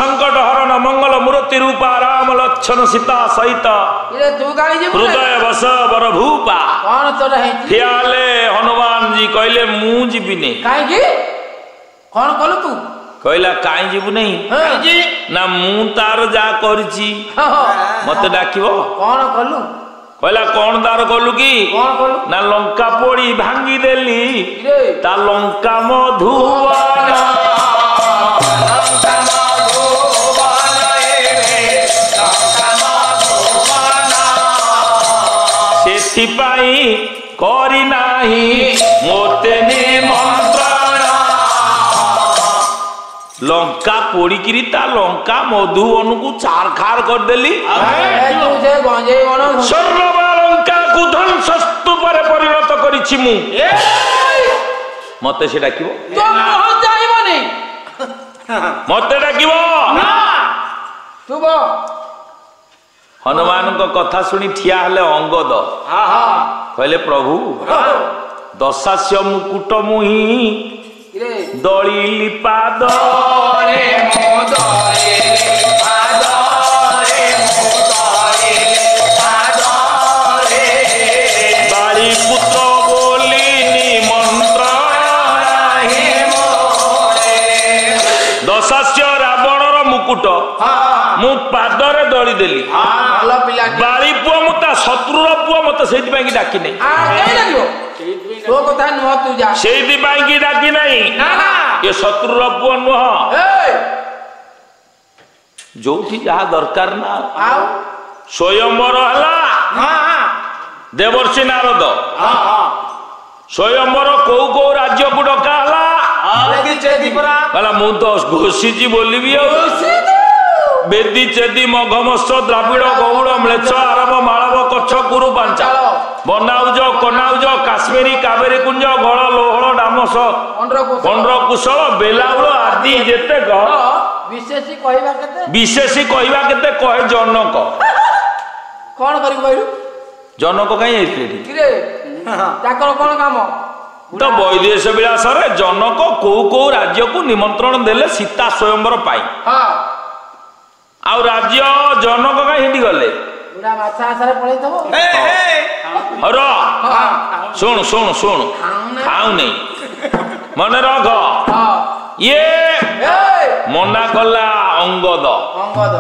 संकट हरण मंगल मूर्ति रूपा राम लक्षण सीता सहित इरे तू काई जे हृदय बस बर भूपा कौन तोर है ठियाले हनुमान जी कहले मु जीवी नहीं काई की कौन कहलु तू कहला काई जीवु नहीं काई जी ना मु तार जा करची मते डाकिबो कौन कहलु कहला कौन तार कलु की कौन कहलु ना लंका पोड़ी भांगी देली इरे ता लंका मधुवन ସେଥିପାଇଁ କରି ନାହିଁ ମୋତେ ନିମନ୍ତ୍ରଣ ଲଙ୍କା ପୋଡ଼ିକିରି ତା ଲଙ୍କା ମଧୁବନକୁ ଚାର ଖାର କରିଦେଲି तू से गंजे गण ସର୍ବ ଲଙ୍କାକୁ ଧ୍ୱଂସ ସ୍ତୂପରେ ପରିଣତ କରିଛି ମୁଁ ମୋତେ ସେ ଡାକିବ तो मोह जाइबनी ମୋତେ ଡାକିବ तू बो ହନୁମାନଙ୍କ କଥା ଶୁଣି ଠିଆ ହେଲେ ଅଙ୍ଗଦ କହିଲେ ପ୍ରଭୁ ଦଶାସ୍ୟ ମୁକୁଟ ମୁହିଁ इरे ଦଳିଲି ପାଦରେ ମୋ ଦଳିଲି ପାଦରେ ମୋ ଦଳିଲି ପାଦରେ ବାଳି ପୁତ୍ର ବୋଲି ନିମନ୍ତ୍ରଣ ନାହିଁ ମୋରେ ଦଶାସ୍ୟ ରାବଣର ମୁକୁଟ ମୁଁ ପାଦରେ ଦଳି ଦେଲି ଭଲ ପିଲା ବାଳି ପୁଅ ମୁଁ ତା ଶତ୍ରୁର ପୁଅ ମତେ ସେଇଥିପାଇଁ କି ଡାକି ନାହିଁ आ कहीं लगियो तो कथा नुह तू जा ସେଇଥିପାଇଁ କି ଡାକି ନାହିଁ ना ना ଏ ଶତ୍ରୁର ପୁଅ ନୁହଁ ए ଯୋଉଠି ଯାହା ଦରକାର ନା आओ ସ୍ୱୟଂବର ହେଲା ଦେବର୍ଷି ନାରଦ ସ୍ୱୟଂବର କୋଉ କୋଉ ରାଜ୍ୟକୁ ଡକା ହେଲା କହିଲା ମୁଁ ତ ଘୋଷିଛି ବୋଲିବି ଆଉ ବେଦି ଚେଦି ମଘମସ୍ତ ଦ୍ରାବିଡ଼ ଗୌଡ଼ ମ୍ଲେଚ୍ଛ ଆରବ ମାଳବ କଚ୍ଛ କୁରୁ ପାଞ୍ଚା ବନାଉଜ କନାଉଜ କାଶ୍ମୀରୀ କାବେରୀ କୁଞ୍ଜ ଗଳ ଲୋହଳ ଡାମସ ପଣ୍ଡ୍ର କୁଶଳ ବେଲାଉଳ ଆଦି ଯେତେକ विशेषी कहबा केते ବିଶେଷୀ କହିବା କେତେ କହେ ଜନକ कौन करी कहलु ଜନକ କାହିଁ ଯାଇଥିଲେ ଏଠି किरे ताकर कौन काम ତ ବୈଦେଶ ବିଳାସରେ ଜନକ କୋଉ କୋଉ ରାଜ୍ୟକୁ ନିମନ୍ତ୍ରଣ ଦେଲେ ସୀତା ସ୍ୱୟଂବର ପାଇଁ हां ଆଉ ରାଜ୍ୟ ଜନକ କାହିଁ ହେଠି ଗଲେ बुढ़ा माछा आसारे पळै थबो ର ଶୁଣ ଶୁଣ ଶୁଣ ଖାଉ ନେଇ ମନେ ରଖ हां ଇଏ ए ମନା କଲା ଅଙ୍ଗଦ अंगद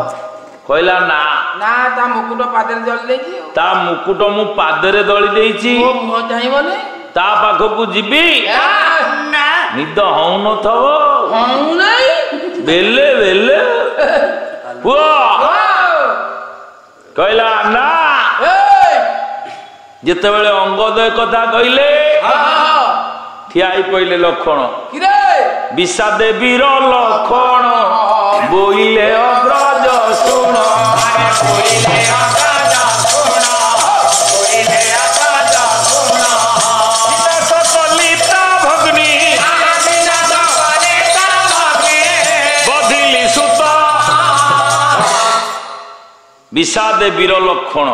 କହିଲା ନା ना ता मुकुट पादरे जल देजी ତା ମୁକୁଟ ମୁଁ ପାଦରେ ଦଳି ଦେଇଛି ओ मुह जाइबनी ତା ପାଖକୁ ଯିବି ना ନିଦ ହଉନଥିବ हूं नहीं ବେଲେ ବେଲେ ପୁଅ କହିଲା ନା ଯେତେବେଳେ ଅଙ୍ଗଦ ଏ କଥା କହିଲେ ଠିଆ ହେଇ ପଇଲେ ଲକ୍ଷଣ किरे ବିଷାଦେ ବୀର ଲକ୍ଷଣ ବୋଇଲେ ଅଗ୍ରଜ ଶୁଣ ବୋଇଲେ ଅଗ୍ରଜ ଶୁଣ ବୋଇଲେ ଅଗ୍ରଜ ଶୁଣ ବିନାଶ କଲିତା ଭଗ୍ନି ବିନାଶ କଲିତା ଭଗ୍ନି ବଧିଲି ସୁତ ବିଷାଦେ ବୀର ଲକ୍ଷଣ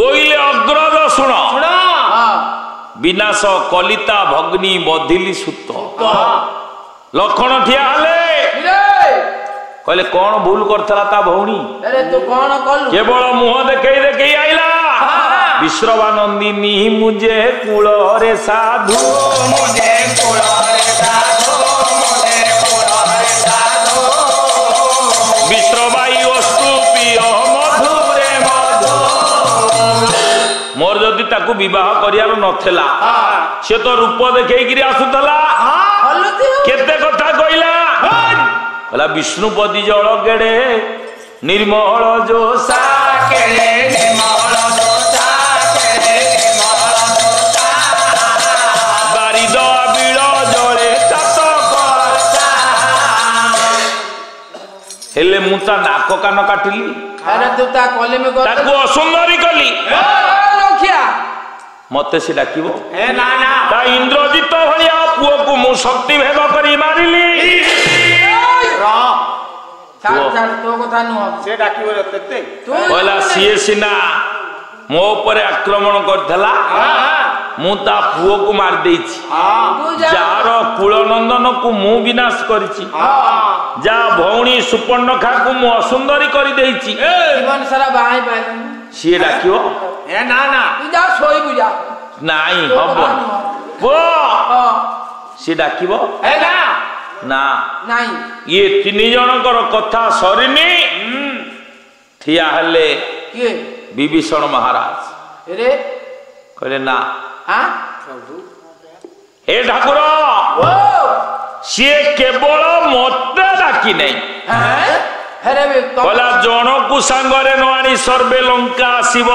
ବୋଇଲେ ଅଗ୍ରଜ ଶୁଣ ବିନାଶ କଲିତା ଭଗ୍ନି ବଧିଲି ସୁତ ଲକ୍ଷଣ ଠିଆ ହେଲେ କହିଲେ କଣ ଭୁଲ କରିଥିଲା ତା ଭଉଣୀ अरे तू कौन कलु କେବଳ ମୁହଁ ଦେଖେଇ ଦେଖେଇ ଆଇଲା ବିଶ୍ରବାନନ୍ଦିନୀ ମୁझे କୂଳରେ ସାଧୁ ମୁझे କୂଳରେ ସାଧୁ ମୁझे କୂଳରେ ସାଧୁ ବିଶ୍ରବାଇ ଅସ୍ତୁ ପ୍ରିୟ ମଧୁରେ ମଧୁ ମୋର ଯଦି ତାକୁ ବିବାହ କରିବାର ନଥିଲା ସେ ତ ରୂପ ଦେଖେଇକିରି ଆସୁଥିଲା କେତେ କଥା କହିଲା କହିଲା ବିଷ୍ଣୁପତି ଜଳ କେଡେ ନିର୍ମଳ ଯୋଷା କେଡେ ନିର୍ମଳ ଯୋଷା କେଡେ ନିର୍ମଳ ଯୋଷା ବାରିଦ ବିଳ ଜଳେ ଚାଷ କରତା ହେଲେ ମୁଁ ତା ନାକ କାନ କାଟିଲି अरे तू ता कॉले में कर ତାକୁ ଅସୁନ୍ଦରୀ କଲି लखिया ମତେ ସେ ଡାକିବ ए ना ना ତା ଇନ୍ଦ୍ରଜିତ ଭଳିଆ ପୁଅକୁ ମୁଁ ଶକ୍ତି ଭେଦ କରି ମାରିଲି छाड़ छाड़ तो कथा नुह से डाकी बोले तेते तू କହିଲା ସିଏ ସିନା ମୋ ଉପରେ ଆକ୍ରମଣ କରିଥିଲା ମୁଁ ତା ପୁଅକୁ ମାରି ଦେଇଛି ଯାହାର କୁଳନନ୍ଦନକୁ ମୁଁ ବିନାଶ କରିଛି ଯାହା ଭଉଣୀ ସୁପର୍ଣ୍ଣଖାକୁ ମୁଁ ଅସୁନ୍ଦରୀ କରିଦେଇଛି ଜୀବନ ସାରା ବାହାଇ ପାଇଲନି ସିଏ ଡାକିବ ଏ ନା ନା ତୁ ଯା ଶୋଇବୁ ଯା ନାଇଁ ହବ ପୁଅ ସିଏ ଡାକିବ ଏ ନା ନା ନାଇଁ ଇଏ ତିନି ଜଣଙ୍କର କଥା ସରିନି ଠିଆ ହେଲେ କିଏ ବିଭୀଷଣ ମହାରାଜ ରେ କହିଲେ ନା ହାଁ ଏ ଠାକୁର ସିଏ କେବଳ ମତେ ଡାକି ନାହିଁ ହେରେ କହିଲା ଜଣକୁ ସାଙ୍ଗରେ ନ ଆଣି ସର୍ବେ ଲଙ୍କା ଆସିବ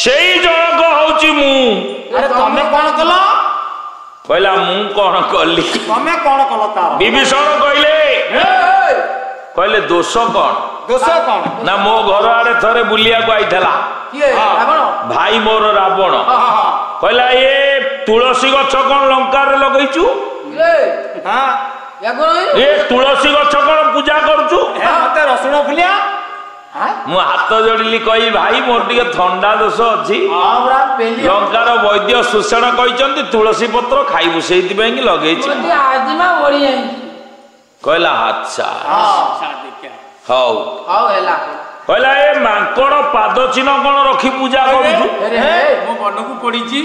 ସେଇ ଜଣକ ହଉଛି ମୁଁ ଆରେ ତମେ କଣ କଲ କହିଲା ମୁଁ କଣ କଲି ତମେ କଣ କଲ ତାର ବିଭୀଷଣ କହିଲେ ଦୋଷ କଣ ଦୋଷ କଣ ନା ମୋ ଘର ଆଡେ ଥରେ ବୁଲିବାକୁ ଆଇଥିଲା କିଏ ରାବଣ ଭାଇ ମୋର ରାବଣ କହିଲା ଏ ତୁଳସୀ ଗଛ କଣ ଲଙ୍କାରେ ଲଗେଇଛୁ ଏ ତୁଳସୀ ଗଛ କଣ ପୂଜା କରୁଛୁ ମତେ ରସୁଣ ଫୁଲିଆ ମୁଁ ହାତ ଯୋଡ଼ିଲି କହି ଭାଇ ମୋର ଟିକେ ଥଣ୍ଡା ଦୋଷ ଅଛି ଲଙ୍କାର ବୈଦ୍ୟ ସୁଷେଣ କହିଛନ୍ତି ତୁଳସୀ ପତ୍ର ଖାଇବୁ ସେଇଥିପାଇଁ କି ଲଗେଇଛି କହିଲା ଆଚ୍ଛା ହଉ ହେଲା କହିଲା ଏ ମାଙ୍କଡ ପାଦ ଚିହ୍ନ କଣ ରଖି ପୂଜା କରୁଛୁ ମୋ ମନକୁ ପଡିଛି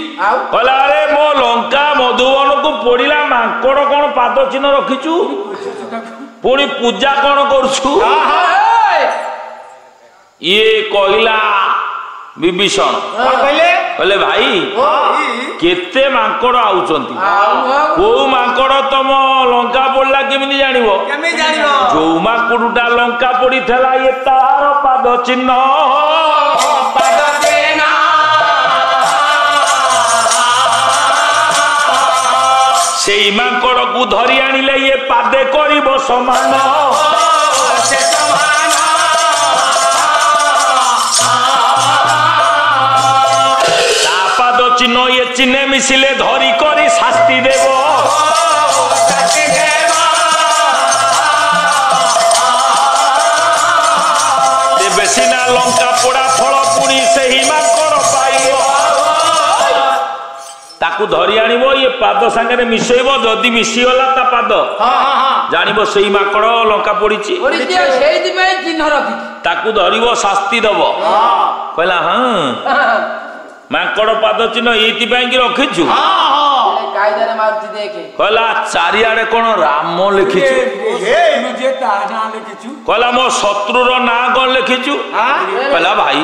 କହିଲା ଆରେ ମୋ ଲଙ୍କା ମଧୁବନକୁ ପୋଡିଲା ମାଙ୍କଡ କଣ ପାଦ ଚିହ୍ନ ରଖିଛୁ ପୁଣି ପୂଜା କଣ କରୁଛୁ ଇଏ କହିଲା ବିଭୀଷଣ କହିଲେ ଭାଇ କେତେ ମାଙ୍କଡ ଆଉଛନ୍ତି କୋଉ ମାଙ୍କଡ ତମ ଲଙ୍କା ପୋଡିଲା କେମିତି ଜାଣିବ ଯୋଉ ମାଙ୍କଡଟା ଲଙ୍କା ପୋଡିଥିଲା ଇଏ ତାର ପାଦ ଚିହ୍ନ ସେଇ ମାଙ୍କଡକୁ ଧରି ଆଣିଲେ ଇଏ ପାଦେ କରିବ ସମାନ ଚିହ୍ନ ଇଏ ଚିହ୍ନେ ମିଶିଲେ ଧରି କରି ଶାସ୍ତି ଦେବ ତେବେ ସିନା ଲଙ୍କା ପୋଡା ଫଳ ପୁଣି ସେହି ମାଙ୍କଡ ପାଇବ ତାକୁ ଧରି ଆଣିବ ଇଏ ପାଦ ସାଙ୍ଗରେ ମିଶେଇବ ଯଦି ମିଶିଗଲା ତା ପାଦ ଜାଣିବ ସେଇ ମାଙ୍କଡ ଲଙ୍କା ପୋଡିଛି ତାକୁ ଧରିବ ଶାସ୍ତି ଦବ କହିଲା ହଁ ମାଙ୍କଡ ପାଦ ଚିହ୍ନ ଏଇଥିପାଇଁ କି ରଖିଛୁ କହିଲା ଚାରିଆଡେ କଣ ରାମ ଲେଖିଛୁ କହିଲା ମୋ ଶତ୍ରୁର ନାଁ କଣ ଲେଖିଛୁ କହିଲା ଭାଇ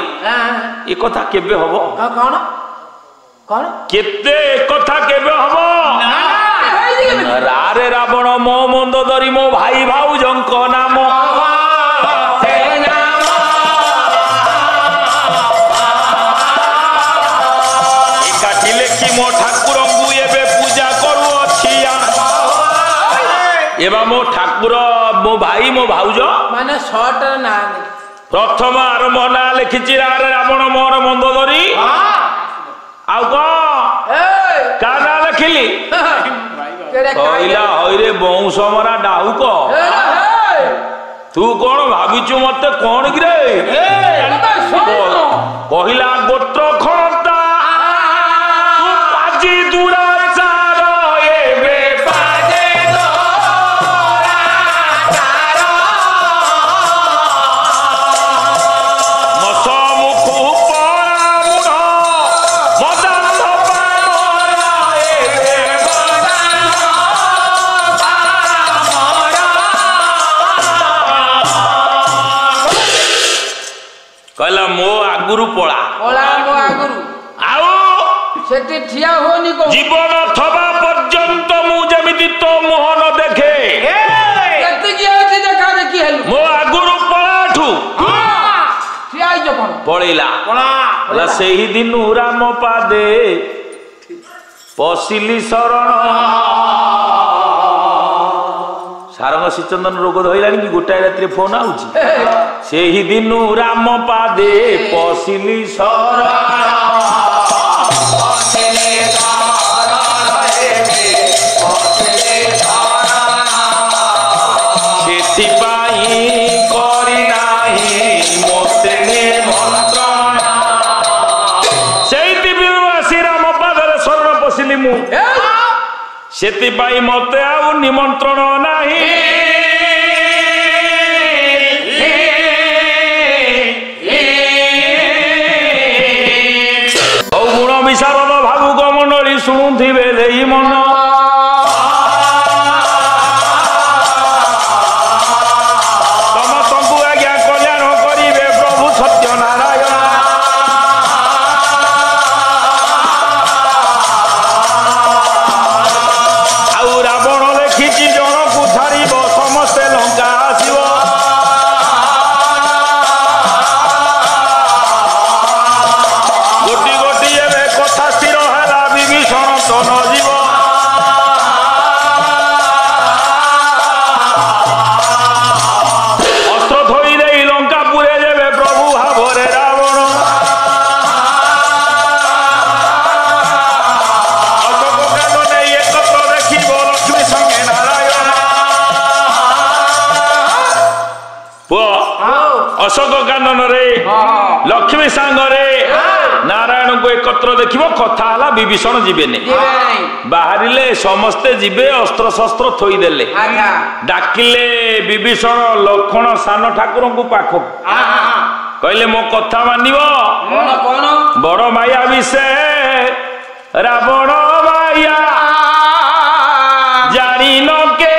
ଏ କଥା କେବେ ହବ କେତେ କଥା କେବେ ହବ ରାରେ ରାବଣ ମୋ ମନ୍ଦ ଧରି ମୋ ଭାଇ ଭାଉଜଙ୍କ ନାମ ମୋ ଠାକୁରଙ୍କୁ ଏବେ ପୂଜା କରୁଅଛି ଏବେ ମୋ ଠାକୁର ମୋ ଭାଇ ମୋ ଭାଉଜ ମାନେ ସଟର ନାଁ ପ୍ରଥମ ଆରମ୍ଭ ନାଁ ଲେଖିଛି ରାରେ ରାବଣ ମୋର ମନ୍ଦ ଧରି ଆଉ କଣ କା ନାଁ ଲେଖିଲି କହିଲା ହଇରେ ବଂଶ ମରା ଡାହୁକ ତୁ କଣ ଭାବିଛୁ ମତେ କଣ କିରେ କହିଲା ଗୋତ୍ର ଖଣତା କହିଲା ମୋ ଆଗରୁ ପଳା ମୋ ଆଗରୁ ଆଉ ସେଠି ଠିଆ ହୁଅନି ଜୀବନ ଥବା ପର୍ଯ୍ୟନ୍ତ ମୁଁ ଯେମିତି ତୋ ମୁହଁ ନ ଦେଖେ ମୋ ଆଗରୁ ପଳାଠୁ ପଳେଇଲା ସେହି ଦିନୁ ରାମ ପାଦେ ପଶିଲି ଶରଣ ସାରଙ୍ଗ ଶ୍ରୀଚନ୍ଦନ ରୋଗ ଧଇଲାଣି କି ଗୋଟାଏ ରାତିରେ ଫୋନ ଆଉଛି ସେହି ଦିନୁ ରାମ ପାଦେ ପଶିଲି ଶରଣ ସେଥିପାଇଁ କରି ନାହିଁ ମୋତେ ନିମନ୍ତ୍ରଣ ସେଇଥି ବିନୁ ଆସି ରାମ ସେଥିପାଇଁ ମତେ ଆଉ ନିମନ୍ତ୍ରଣ ନାହିଁ। ହଉ ଗୁଣ ବିଶାରଦ ଭାବୁକ ମଣ୍ଡଳୀ ଶୁଣୁଥିବେ ଦେଇ ମନ ସମସ୍ତଙ୍କୁ ଆଜ୍ଞା କଲ୍ୟାଣ କରିବେ ପ୍ରଭୁ ସତ୍ୟ ନାରାୟଣ। ଆଉ ରାବଣ ଦେଖିଛି ଜଣକୁ ଛାଡ଼ିବ ସମସ୍ତେ ଲଙ୍କା ଆସିବ। ଗୋଟି ଗୋଟି ଏବେ କଥା ସ୍ଥିର ହେଲା ବିଭୀଷଣ ତ ନ ଯିବ। ଅସ୍ତ୍ର ଥୋଇ ଦେଇ ଲଙ୍କା ପୁରେ ଦେବେ ପ୍ରଭୁ ଭାବରେ ରାବଣ। ଅଶୋକ କାଣ୍ଡ ନେଇ ଏକତ୍ର ଦେଖିବ ଲକ୍ଷ୍ମୀ ସଙ୍ଗେ ନାରାୟଣ। ପୁଅ ଅଶୋକ କାନନରେ ଲକ୍ଷ୍ମୀ ସାଙ୍ଗରେ ନାରାୟଣଙ୍କୁ ଏକତ୍ର ଦେଖିବ। କଥା ହେଲା ବିଭୀଷଣ ଯିବେନି। ବାହାରିଲେ ସମସ୍ତେ ଯିବେ ଅସ୍ତ୍ର ଶସ୍ତ୍ର ଥୋଇଦେଲେ। ଡାକିଲେ ବିଭୀଷଣ ଲକ୍ଷ୍ମଣ ସାନ ଠାକୁରଙ୍କୁ ପାଖକୁ କହିଲେ ମୋ କଥା ମାନିବ। ବଡ ମାୟା ବିଷେ ରାବଣ ମାୟା ଜାଣିନ କେ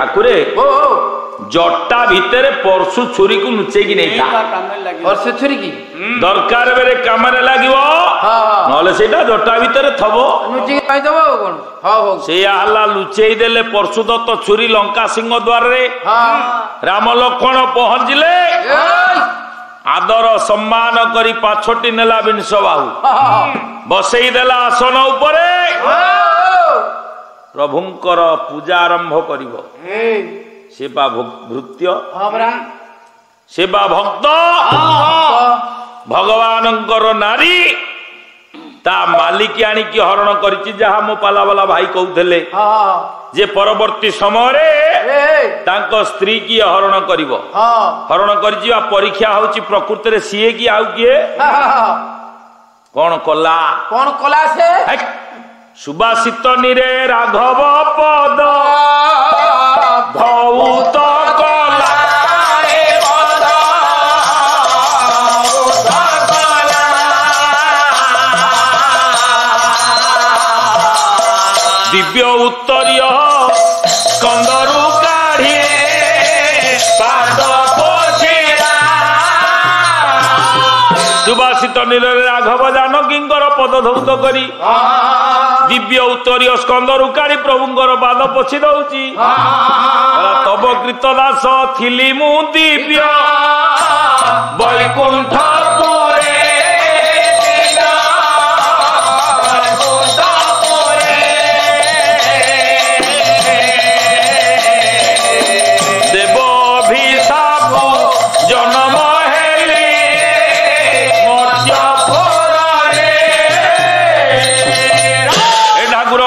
ଠାକୁରେ ଜଟା ଭିତରେ ପରଶୁ ଛୁରୀ କୁ ଲୁଚେଇକି ନେଇଥା। ପରଶୁ ଛୁରୀ କି ଦରକାର ବେଳେ କାମରେ ଲାଗିବ ନହେଲେ ସେଇଟା ଜଟା ଭିତରେ ଥବ ସେଇଆ ହେଲା। ଲୁଚେଇ ଦେଲେ ପରଶୁଦତ୍ତ ଛୁରୀ ଲଙ୍କା ସିଂହ ଦ୍ୱାରରେ ରାମ ଲକ୍ଷ୍ମଣ ପହଞ୍ଚିଲେ। ଆଦର ସମ୍ମାନ କରି ପାଛୋଟି ନେଲା ବିଂଶ ବାହୁ ବସେଇ ଦେଲା ଆସନ ଉପରେ। ପ୍ରଭୁଙ୍କର ପୂଜା ଆରମ୍ଭ କରିବ। ସେ ବା ଭୃତ୍ୟ ସେ ବା ଭକ୍ତ ଭଗବାନଙ୍କର ନାରୀ ତା ମାଲିକି ଆଣିକି ହରଣ କରିଛି। ଯାହା ମୋ ପାଲାବାଲା ଭାଇ କହୁଥିଲେ ଯେ ପରବର୍ତ୍ତୀ ସମୟରେ ତାଙ୍କ ସ୍ତ୍ରୀ କିଏ ହରଣ କରିବ। ହରଣ କରିଛି ବା ପରୀକ୍ଷା ହଉଛି ପ୍ରକୃତରେ ସିଏ କି ଆଉ କିଏ କଣ କଲା ସେ ସୁବାସିତ ନିରେ ରାଘବ ପଦ ଧୌତ କଲା ଦିବ୍ୟ ଉତ୍ତରୀୟ ସ୍କନ୍ଦରୁ କାଢି ପାଦ ପୋଛିଲା। ସୁବାସିତ ନିରରେ ରାଘବ ଜାନକୀଙ୍କର ପଦ ଧୌତ କରି ଦିବ୍ୟ ଉତ୍ତରୀୟ ସ୍କନ୍ଦରୁ କାଢି ପ୍ରଭୁଙ୍କର ପାଦ ପୋଛି ଦଉଛି। ତବ କୃତ ଦାସ ଥିଲି ମୁଁ ଦିବ୍ୟ ବୈକୁଣ୍ଠ ଦେବ ଅଭିଶାପ ଜନମ ହେଲି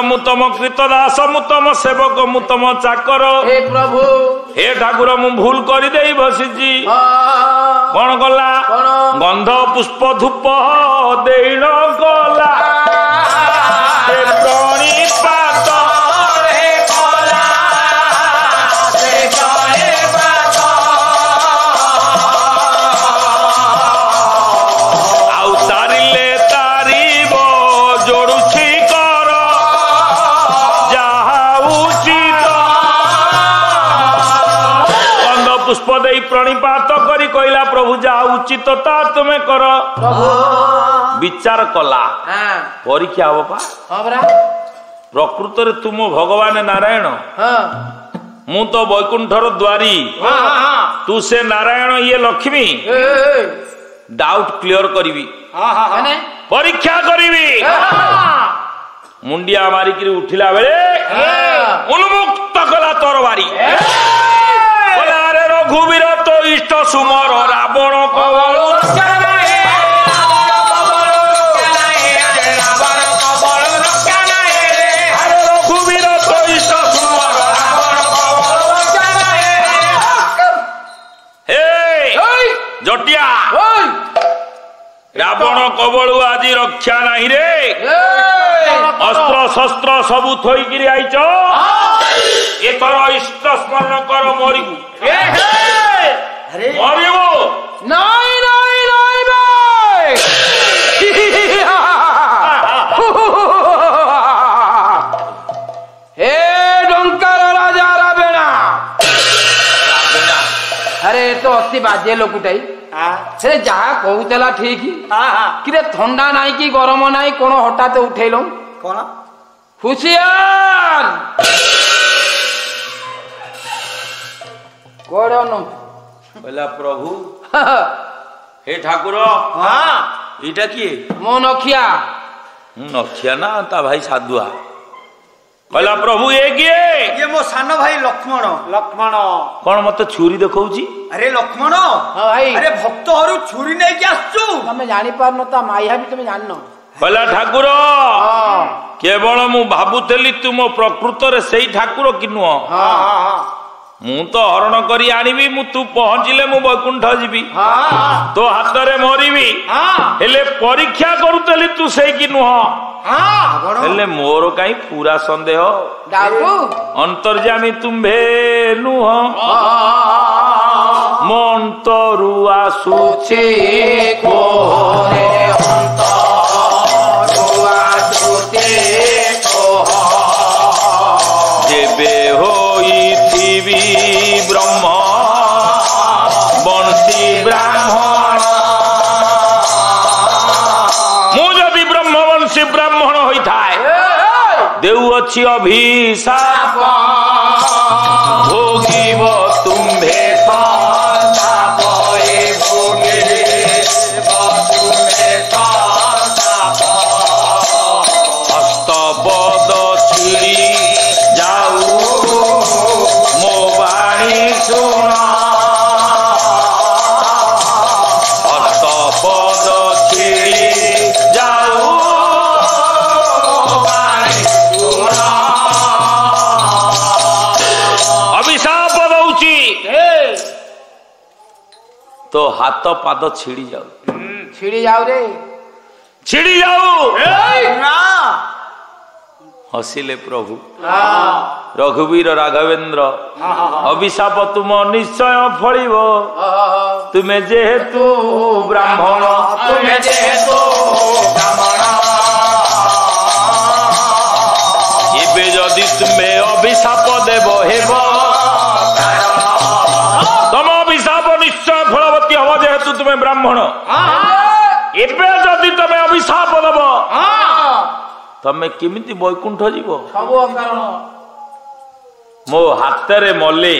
ମୁଁ ତମ କୃତ ଦାସ ମୁଁ ତମ ସେବକ ମୁଁ ତମ ଚାକର। ହେ ପ୍ରଭୁ ହେ ଠାକୁର ମୁଁ ଭୁଲ କରିଦେଇ ବସିଛି। କଣ କଲା ଗନ୍ଧ ପୁଷ୍ପ ଧୂପ ଦେଇଣ ଗଲା ଆଉ ତାରିଲେ ତାରିବ ଯୋଡୁଛି କର ଯାହା ଉଚିତ। ଗନ୍ଧ ପୁଷ୍ପ ଦେଇ ପ୍ରଣିପାତ କରି କହିଲା ପ୍ରଭୁ ଯାହା ଉଚିତ ତା ତୁମେ କର। ବିଚାର କଲା ପରୀକ୍ଷା ହବ ପା। ପ୍ରକୃତରେ ତୁମ ଭଗବାନ ନାରାୟଣ ମୁଁ ତ ବୈକୁଣ୍ଠର ଦ୍ୱାରୀ ତୁ ସେ ନାରାୟଣ ଇଏ ଲକ୍ଷ୍ମୀ। ଡାଉଟ କ୍ଲିୟର କରିବି ପରୀକ୍ଷା କରିବି। ମୁଣ୍ଡିଆ ମାରିକିରି ଉଠିଲା ବେଳେ ଉନ୍ମୁକ୍ତ କଲା ତୋର ବାରି ବୋଲେ ଆରେ ରଘୁବୀର ତ ଇଷ୍ଟ ସୁମର ରାବଣ କବଳ ରଘୁବୀର ତ ଇଷ୍ଟ ସୁମର ଜଟିଆ ରାବଣ କବଳୁ ଆଜି ରକ୍ଷା ନାହିଁ ରେ ଅସ୍ତ୍ର ଶସ୍ତ୍ର ସବୁ ଥୋଇକିରି ଆଇଛ ଏଥର ଇଷ୍ଟ ସ୍ମରଣ କର ମରିବୁ ମରିବୁ ନାଇଁ ନାଇଁ ନାଇଁ हे डंकार राजा रावेणा अरे तो अति बाजे लोकटाई से जहा कहूला ठीक कि थंडा नाई कि गरम नाई कौन हठात उठेल कौन हुशियार कौन बोला प्रभु हे ठाकुर एटा किए मो नखिया नखिया ना ता भाई साधुआ बोला प्रभु ये किए ये मो सान भाई लक्ष्मण लक्ष्मण कौन मत छुरी देखौची अरे लक्ष्मण हाँ भाई अरे भक्त हरु छुरी नहीं कि आसचु तमे जानि पार न ता माया भी तमे जाननो बोला ठाकुर केवल मु भाबुथली तुम प्रकृत रे सेई ठाकुर कि नुह मु तो हरण करी आनिबी मु तू पहुंचिले मु वैकुंठ जीवी तो हाथ रे मरिबी हेले परीक्षा करूतली तू सेई कि नुह हेले मोर काई पूरा संदेह डाकू अंतर्जामी तुम्भे नुह मंतरु आसुचे कोरे अंतरु आसुचे जेबे होइथिबी ब्रह्म बंशी ब्राह्मण मु जदि ब्रह्म बंशी ब्राह्मण होइथाय देउ अछि अभिशाप भोगिब तुम्भे संताप ए भोगिब तुम्भे संताप हस्तपद छिड़ी जाऊ मो बाणी सुन हस्तपद छिड़ी जाऊ अभिशाप दौची तो हाथ पाद छिड़ी जाऊ छिड़ी जाऊ रे छिड़ी जाऊ हसिले प्रभु रघुवीर राघवेंद्र अभिशाप तुम निश्चय फलिब तुमे जेहेतु ब्राह्मण तुमे जेहेतु ब्राह्मण एबे जदि तुमे अभिशाप देव हेब तम अभिशाप निश्चय फलवती हब जेहेतु तुमे ब्राह्मण एबे जदि तुमे अभिशाप देव तमे किमिति वैकुंठ जीव सबो कारण मो हाथ रे मले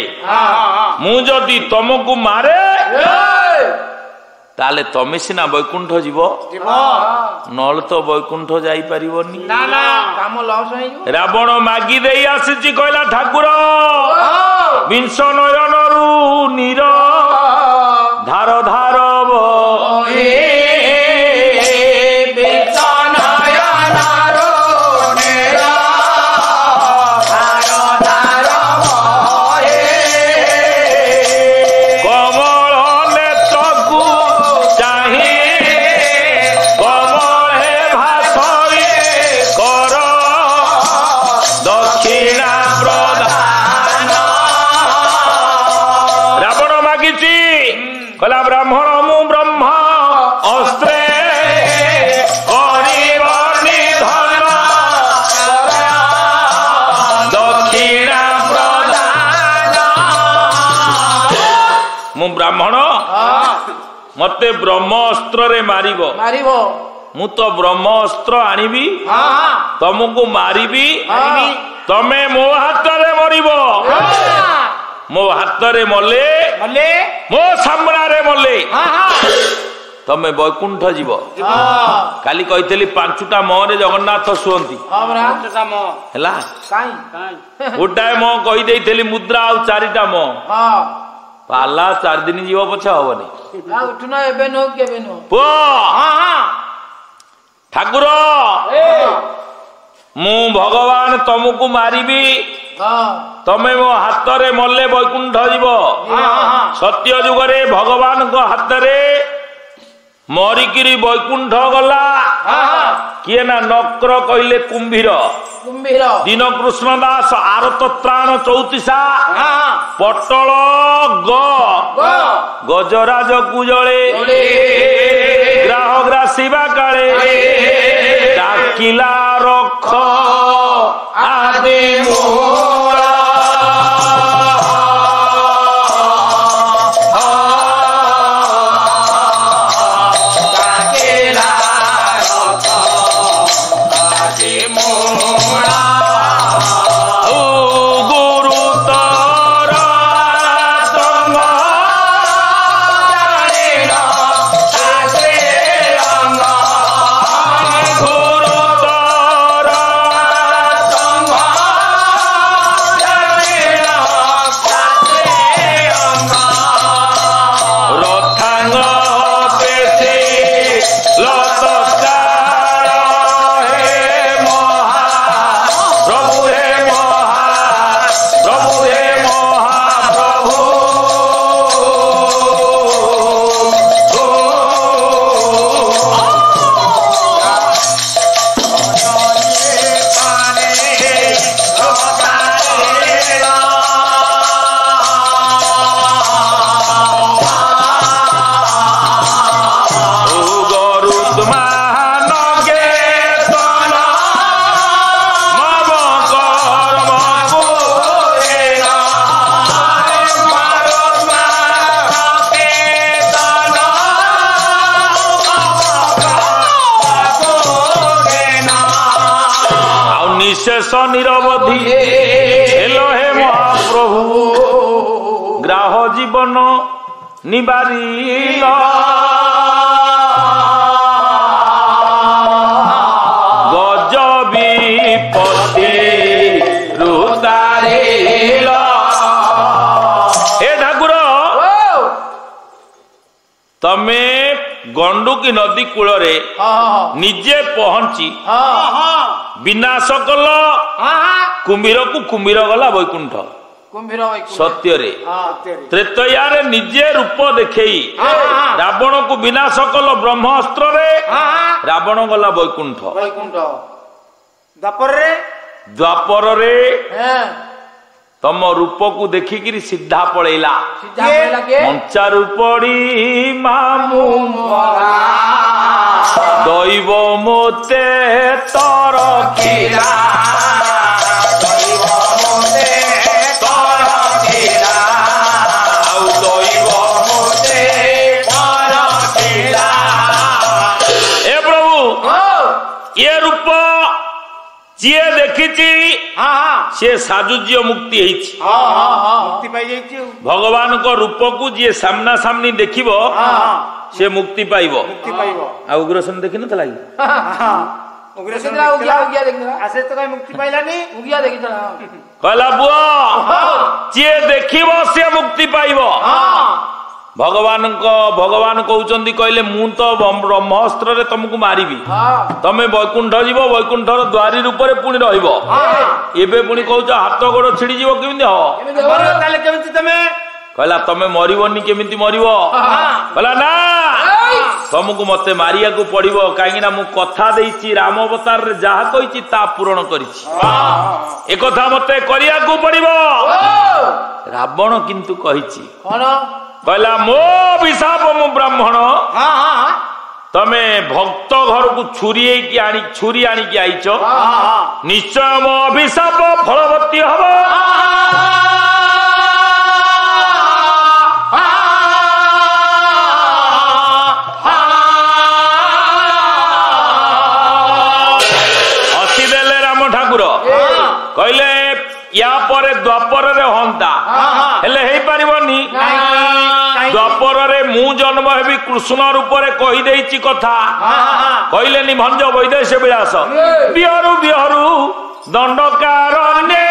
मु जदि तुमको मारे ताले तमे सिना वैकुंठ जीव नल तो वैकुंठ जाई परिबोनी ना ना काम लॉस होई रावण मागी देई आसीची कहला ठाकुर विंश नयनरु नीर धार धार बहे कला ब्राह्मण मु ब्रह्म अस्त्रे निधन दक्षिणा प्रदान मु ब्राह्मण मते ब्रह्म अस्त्र रे मारिबो मु तो ब्रह्म अस्त्र आनिबी तुमको मारिबी तमे मो हाथ रे मरिबो मो हाथ रे मले मो सामना रे मले ତମେ ବୈକୁଣ୍ଠ ଯିବ। କାଲି କହିଥିଲି 5ଟା ମରେ ଜଗନ୍ନାଥ ଶୁଅନ୍ତି ହେଲା। ଗୋଟାଏ ମ କହିଦେଇଥିଲି ମୁଦ୍ରା ଆଉ 4ଟା ମ ପାଲା 4 ଦିନ ଯିବ ପଛେ ହବନି। ପୁଅ ଠାକୁର ମୁଁ ଭଗବାନ ତମକୁ ମାରିବି, ତମେ ମୋ ହାତରେ ମଲେ ବୈକୁଣ୍ଠ ଯିବ। ସତ୍ୟ ଯୁଗରେ ଭଗବାନଙ୍କ ହାତରେ ମରିକିରି ବୈକୁଣ୍ଠ ଗଲା କିଏ ନା ନକ୍ର କହିଲେ କୁମ୍ଭୀର। ଦୀନ କୃଷ୍ଣ ଦାସ ଆରତ ତ୍ରାଣ 34 ପଟଳ ଗଜରାଜ କୁଜଳେ ଗ୍ରାହ ଗ୍ରାସିବା କାଳେ ଡାକିଲା ରଖ ଆଦେ ମୋରା। निरवधि हेलो हे महाप्रभु ग्राह जीवन निबारिल गज विपत्ति रुदारिल। हे ठाकुर तमे गंडुकी नदी कूल रे निजे पहुंची विनाश कल कुंभीर को कुंभीर गला वैकुंठ सत्य रे त्रेतया रे निजे रूप देखई रावण को विनाश कल ब्रह्मास्त्र रे रावण गला वैकुंठ। द्वापर रे तम रूप को देखिकी सीधा पड़ेला मंचा रूपड़ी मामू दैव मोते तर खीरा ए प्रभु ये रूप जी देखी सी साजुज्य मुक्ति मुक्ति भगवान को रूप को जी सामना सामनी देखिब से मुक्ति पाइब। उग्रसेन देखी न कहला बुआ जी देखिब से मुक्ति पाइब। भगवान कहउचंदी कहले मु तो ब्रह्मास्त्र रे तुमको मारिबी तमे वैकुंठ जीव वैकुंठर द्वारी रूप रे पुणी रहिबो एबे पुणी कहउच हाथ गोड़ छिड़ी जीव केमिति हो ताले केमिति तमे कहला तमे मरिबोनी केमिति मरिबो कहला ना तुमको मते मारिया को पड़िबो काहे ना मु कथा देइची राम अवतार रे जहा कहिची ता पूर्ण करिची ए कथा मते करिया को पड़िबो। रावण किंतु कहिची कोन कहला मो अभिशाप मु ब्राह्मण तमे भक्त घर को छुरी आनी की आईच निश्चय मो अभिशाप फलवती हब। हसी देले राम ठाकुर कहले या परे द्वापर रे हंता हेले हेई परिबनी द्वापर मु जन्म हेबी कृष्ण रूप कही देइची कथा कहलेनी भंज वैदेश विलास बिहरु बिहरु दंडकारण्ये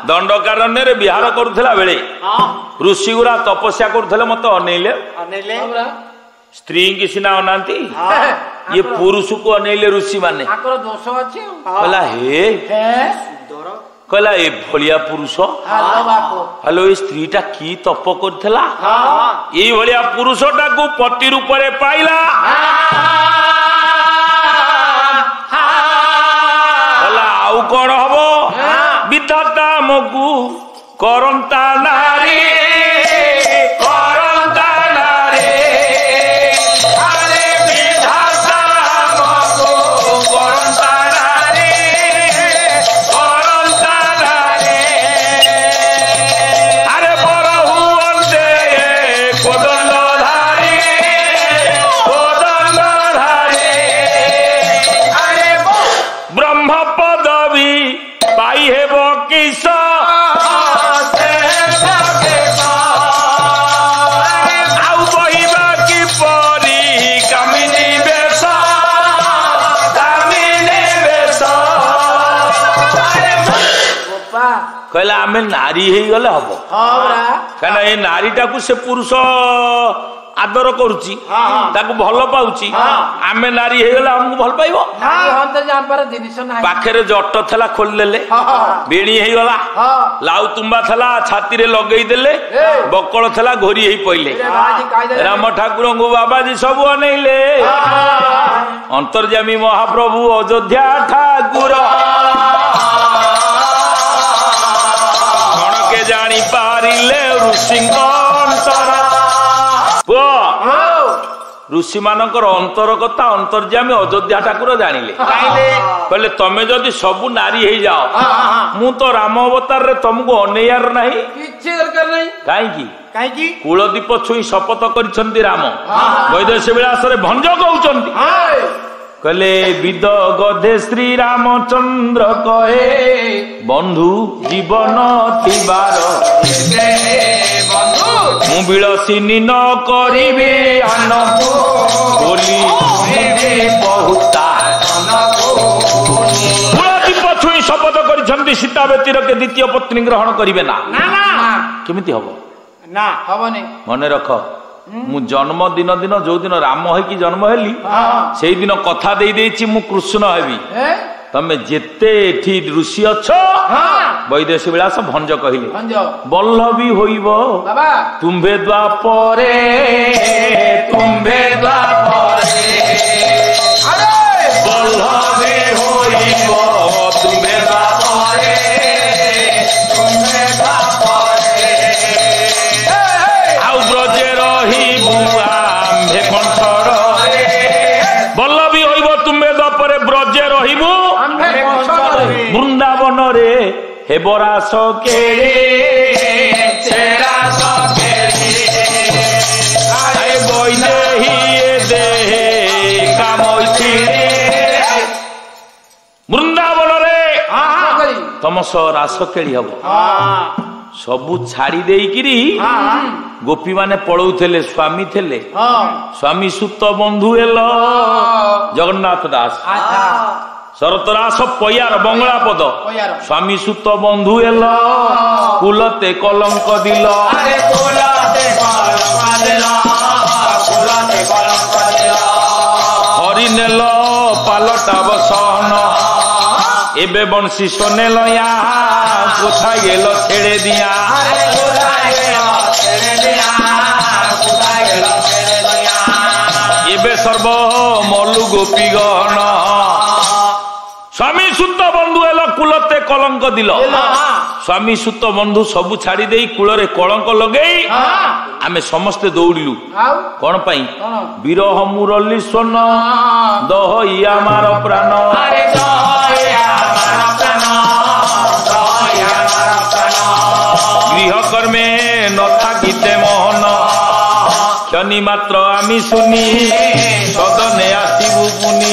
दंडकारण्य विहार करुला बेले ऋषि गुरा तपस्या करुले मत अनेले स्त्री की सिना अनाती ये पुरुष को अनेले ऋषि माने कहला हे कहला ए भलिया पुरुष हेलो ये स्त्रीटा की तप करथिला ये भलिया पुरुषटा को पति रूप में पाइला कहला आउ कौन हम विधाता मगु करंता नारी करंता नारी अरे विधाता मगु करंता नारी करंता नारी अरे बरहु अंते कोदंडधारी अरे ब्रह्म पदवी पाई है वो किस कहला आमे नारी हे गले हबो कहना ए नारीटा को से पुरुष आदर करुची ताको भल पाउची आमे नारी हे गले हमको भल पाइबो पाखे जट थला खोल देले बेणी हे गला लाउ तुम्बा थला छाती रे लगेई देले बकल थला घोरी हे पइले राम ठाकुर को बाबाजी सब अनेले अंतर्यामी महाप्रभु अयोध्या ठाकुर जानी पारिले ऋषि ऋषि मानकर अंतर कथा अंतर्यामी अयोध्या ठाकुर जानिले कहले तमे जदि सबु नारी हे जाओ मु तो राम अवतार रे तुमको अनेयार नहीं किछि दरकार नहीं काई कुलदीप छुई शपथ करिसंती राम वैदेश विलास रे भंज कहउचंती कहले विद गधे श्री रामचंद्र कहे बंधु जीवन थिबार मु बिलसिनी न करिबे आन बोली बहुता कुलदीप छुई शपथ करिसंती सीता व्यतीर के द्वितीय पत्नी ग्रहण करिवे ना केमिति हबो ना हबनी मने रख मु जन्म दिन दिन जो दिन राम है जन्म हेली से दिन कथा दे देछि मु कृष्ण हेबी तमे जेते एठी ऋषि अछ वैदेश विलास भंज कहले बल्लभी होइबो तुम्भे द्वापरे बल्लभी होइबो तुम्भे द्वापरे बल्लभी होइब तुम्हे दपरे ब्रजे रहिबु वृंदावन रे हे बरास केरे वृंदावन रे तम सह रास केली हम सबू छाड़ी देकिरी गोपी माने पड़ौले स्वामी थे स्वामी सुत बंधु एल जगन्नाथ दास शरत दास पयार बंगला पद स्वामी सुत बंधु एल कुलते कलंक दिल हरि नेल पालटा बसन এবে বংশী শোনে লয়া কোথায় গেল ছেড়ে দিয়া এবে সর্ব মলু গোপীগণ স্বামী সুত বন্ধু এল কুলতে কলঙ্ক দিল স্বামী সুত বন্ধু সবু ছাড়ি দেই কূଳରେ কলঙ্ক লগেই ଆମେ ସମସ୍ତେ ଦୌଡ଼ିଲୁ କଣ ପାଇଁ ବିରହ ମୁରଲି ସ୍ୱନ ଦହଇ ଆମର ପ୍ରାଣ ଗୃହ କର୍ମେ ନଥାକିତେ ମୋହନ କ୍ଷଣି ମାତ୍ର আমি শুনি ସଦନେ ଆସିବୁ ପୁନି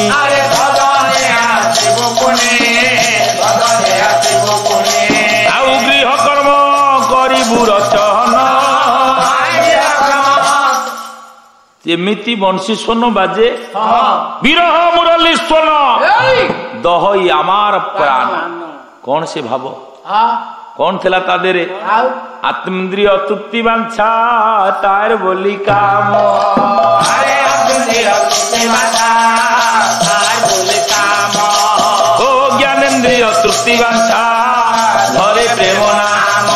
ଆଉ ଗୃହ କର୍ମ କରିବୁ ରଚନ ଯେମିତି ବଂଶୀ ସ୍ୱନ ବାଜେ ବିରହ ମୁରଲି ସ୍ୱନ ଦହଇ ଆମର ପ୍ରାଣ କଣ ସେ ଭାବ କଣ ଥିଲା ତା ଦେହରେ ଆତ୍ମେନ୍ଦ୍ରିୟ ତୃପ୍ତି ବାଞ୍ଛା ତାର ବୋଲି କାମ ଓ ଜ୍ଞାନେନ୍ଦ୍ରିୟ ତୃପ୍ତି ବାଞ୍ଛା ଧରେ ପ୍ରେମ ନାମ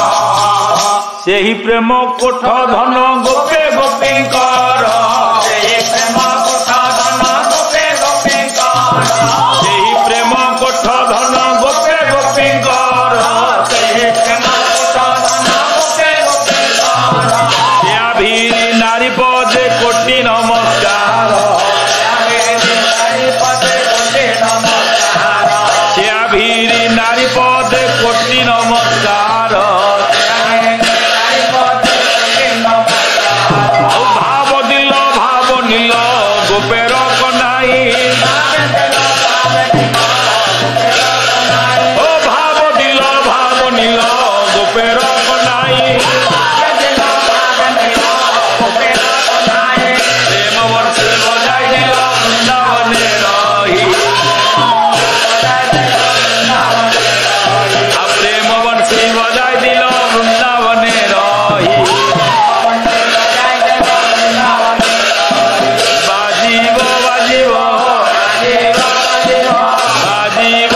ସେହି ପ୍ରେମ କୋଠ ଧନ ଗୋପେ ଗୋପୀଙ୍କର ସେହି ପ୍ରେମ କୋଠ ଧନ ଗୋପେ ଗୋପୀଙ୍କର নারী পদে কোটি নমস্কার নারী পদে কোটি নমস্কার ভাব দিল ভাব নিল গোপের কনাই ও ভাব দিল ভাব নিল গোপের কনাই বাজিব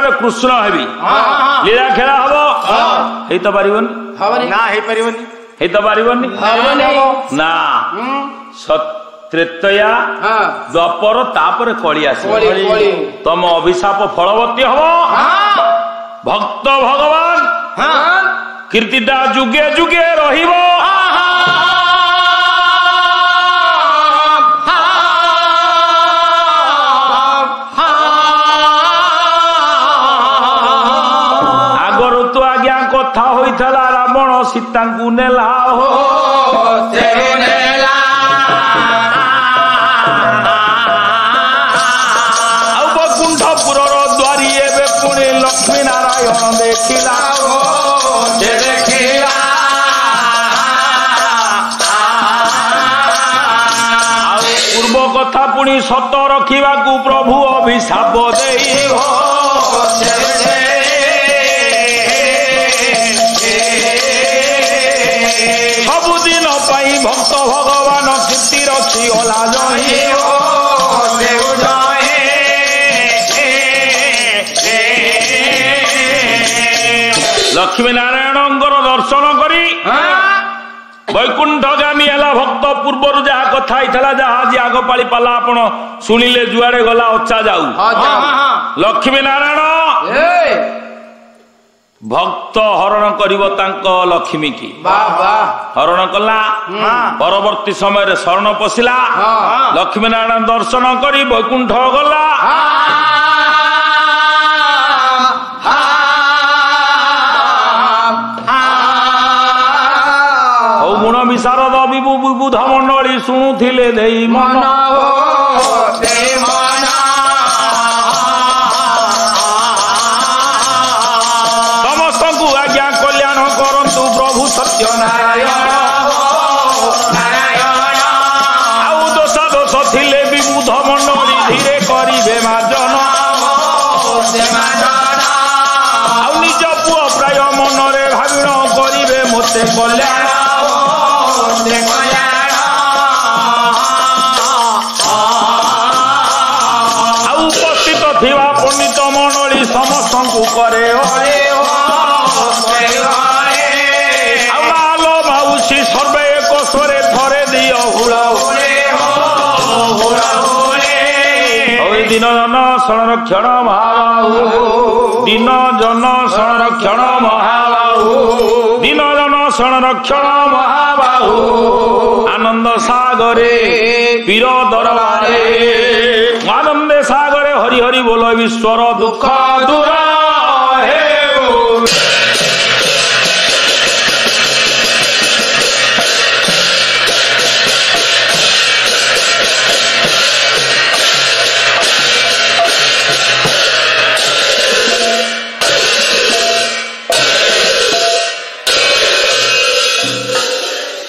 ଅବତାରରେ କୃଷ୍ଣ ହେବି ଲୀଳା ଖେଳା ହବ ହେଇ ତ ପାରିବନି ନା ହେଇପାରିବନି ହେଇ ତ ପାରିବନି ନା ତ୍ରେତୟା ଦ୍ୱାପର ତାପରେ କଳି ଆସିବ ତମ ଅଭିଶାପ ଫଳବତୀ ହବ ଭକ୍ତ ଭଗବାନ କୀର୍ତ୍ତିଟା ଯୁଗେ ଯୁଗେ ରହିବ ଆଗରୁ ତ ଆଜ୍ଞା କଥା ହୋଇଥିଲା ରାବଣ ସୀତାଙ୍କୁ ନେଲା ଆଉ ବୈକୁଣ୍ଠପୁରର ଦ୍ୱାରୀ ଏବେ ପୁଣି ଲକ୍ଷ୍ମୀ ନାରାୟଣ ଦେଖିଲା ଆଉ ପୂର୍ବ କଥା ପୁଣି ସତ ରଖିବାକୁ ପ୍ରଭୁ ଅଭିଶାପ ଦେଇ ସବୁଦିନ ପାଇଁ ଭକ୍ତ ଭଗବାନ କୀର୍ତ୍ତି ରଖିଗଲା ଲକ୍ଷ୍ମୀ ନାରାୟଣଙ୍କର ଦର୍ଶନ କରି ବୈକୁଣ୍ଠଗାମୀ ହେଲା ଭକ୍ତ ପୂର୍ବରୁ ଯାହା କଥା ହେଇଥିଲା ଯାହା ଆଜି ଆଗ ପାଳି ପାଲା ଆପଣ ଶୁଣିଲେ ଯୁଆଡେ ଗଲା ଅଚା ଯାଉ ଲକ୍ଷ୍ମୀ ନାରାୟଣ ଭକ୍ତ ହରଣ କରିବ ତାଙ୍କ ଲକ୍ଷ୍ମୀ କି ହରଣ କଲା ପରବର୍ତ୍ତୀ ସମୟରେ ଶରଣ ପଶିଲା ଲକ୍ଷ୍ମୀ ନାରାୟଣ ଦର୍ଶନ କରି ବୈକୁଣ୍ଠ ଗଲା ହଉ ଗୁଣ ବିଶାରଦ ବିବୁଧ ମଣ୍ଡଳୀ ଶୁଣୁଥିଲେ ଦେଇ ମନ ସମସ୍ତଙ୍କୁ ଆଜ୍ଞା କଲ୍ୟାଣ କରନ୍ତୁ ପ୍ରଭୁ ସତ୍ୟନାରାୟଣ ଆଉ ଦୋଷ ଦୋଷ ଥିଲେ ବିବୁଧ ମଣ୍ଡଳୀ ଧୀରେ କରିବେ ମାର୍ଜନ ଆଉ ନିଜ ପୁଅ ପ୍ରାୟ ମନରେ ଭାବିଣ କରିବେ ମୋତେ କଲ୍ୟାଣ ଆଉ ଉପସ୍ଥିତ ଥିବା ପଣ୍ଡିତ ମଣ୍ଡଳୀ ସମସ୍ତଙ୍କୁ କରେ ଆଉ ମାଲ ମାଉସୀ ସର୍ବେ ଏକ ସ୍ୱରେ ଥରେ ଦିଅ ହୁଳ ଦିନ ଜନ ସଂରକ୍ଷଣ ମହାବାହୁ ଦିନ ଜନ ସଂରକ୍ଷଣ ମହାବାହୁ ଦିନ ଜନ ସଂରକ୍ଷଣ ମହାବାହୁ ଆନନ୍ଦ ସାଗରେ ପୀର ଦରବାରେ ଆନନ୍ଦେ ସାଗରେ ହରି ହରି ବୋଲ ବିଶ୍ୱର ଦୁଃଖ ଦୂର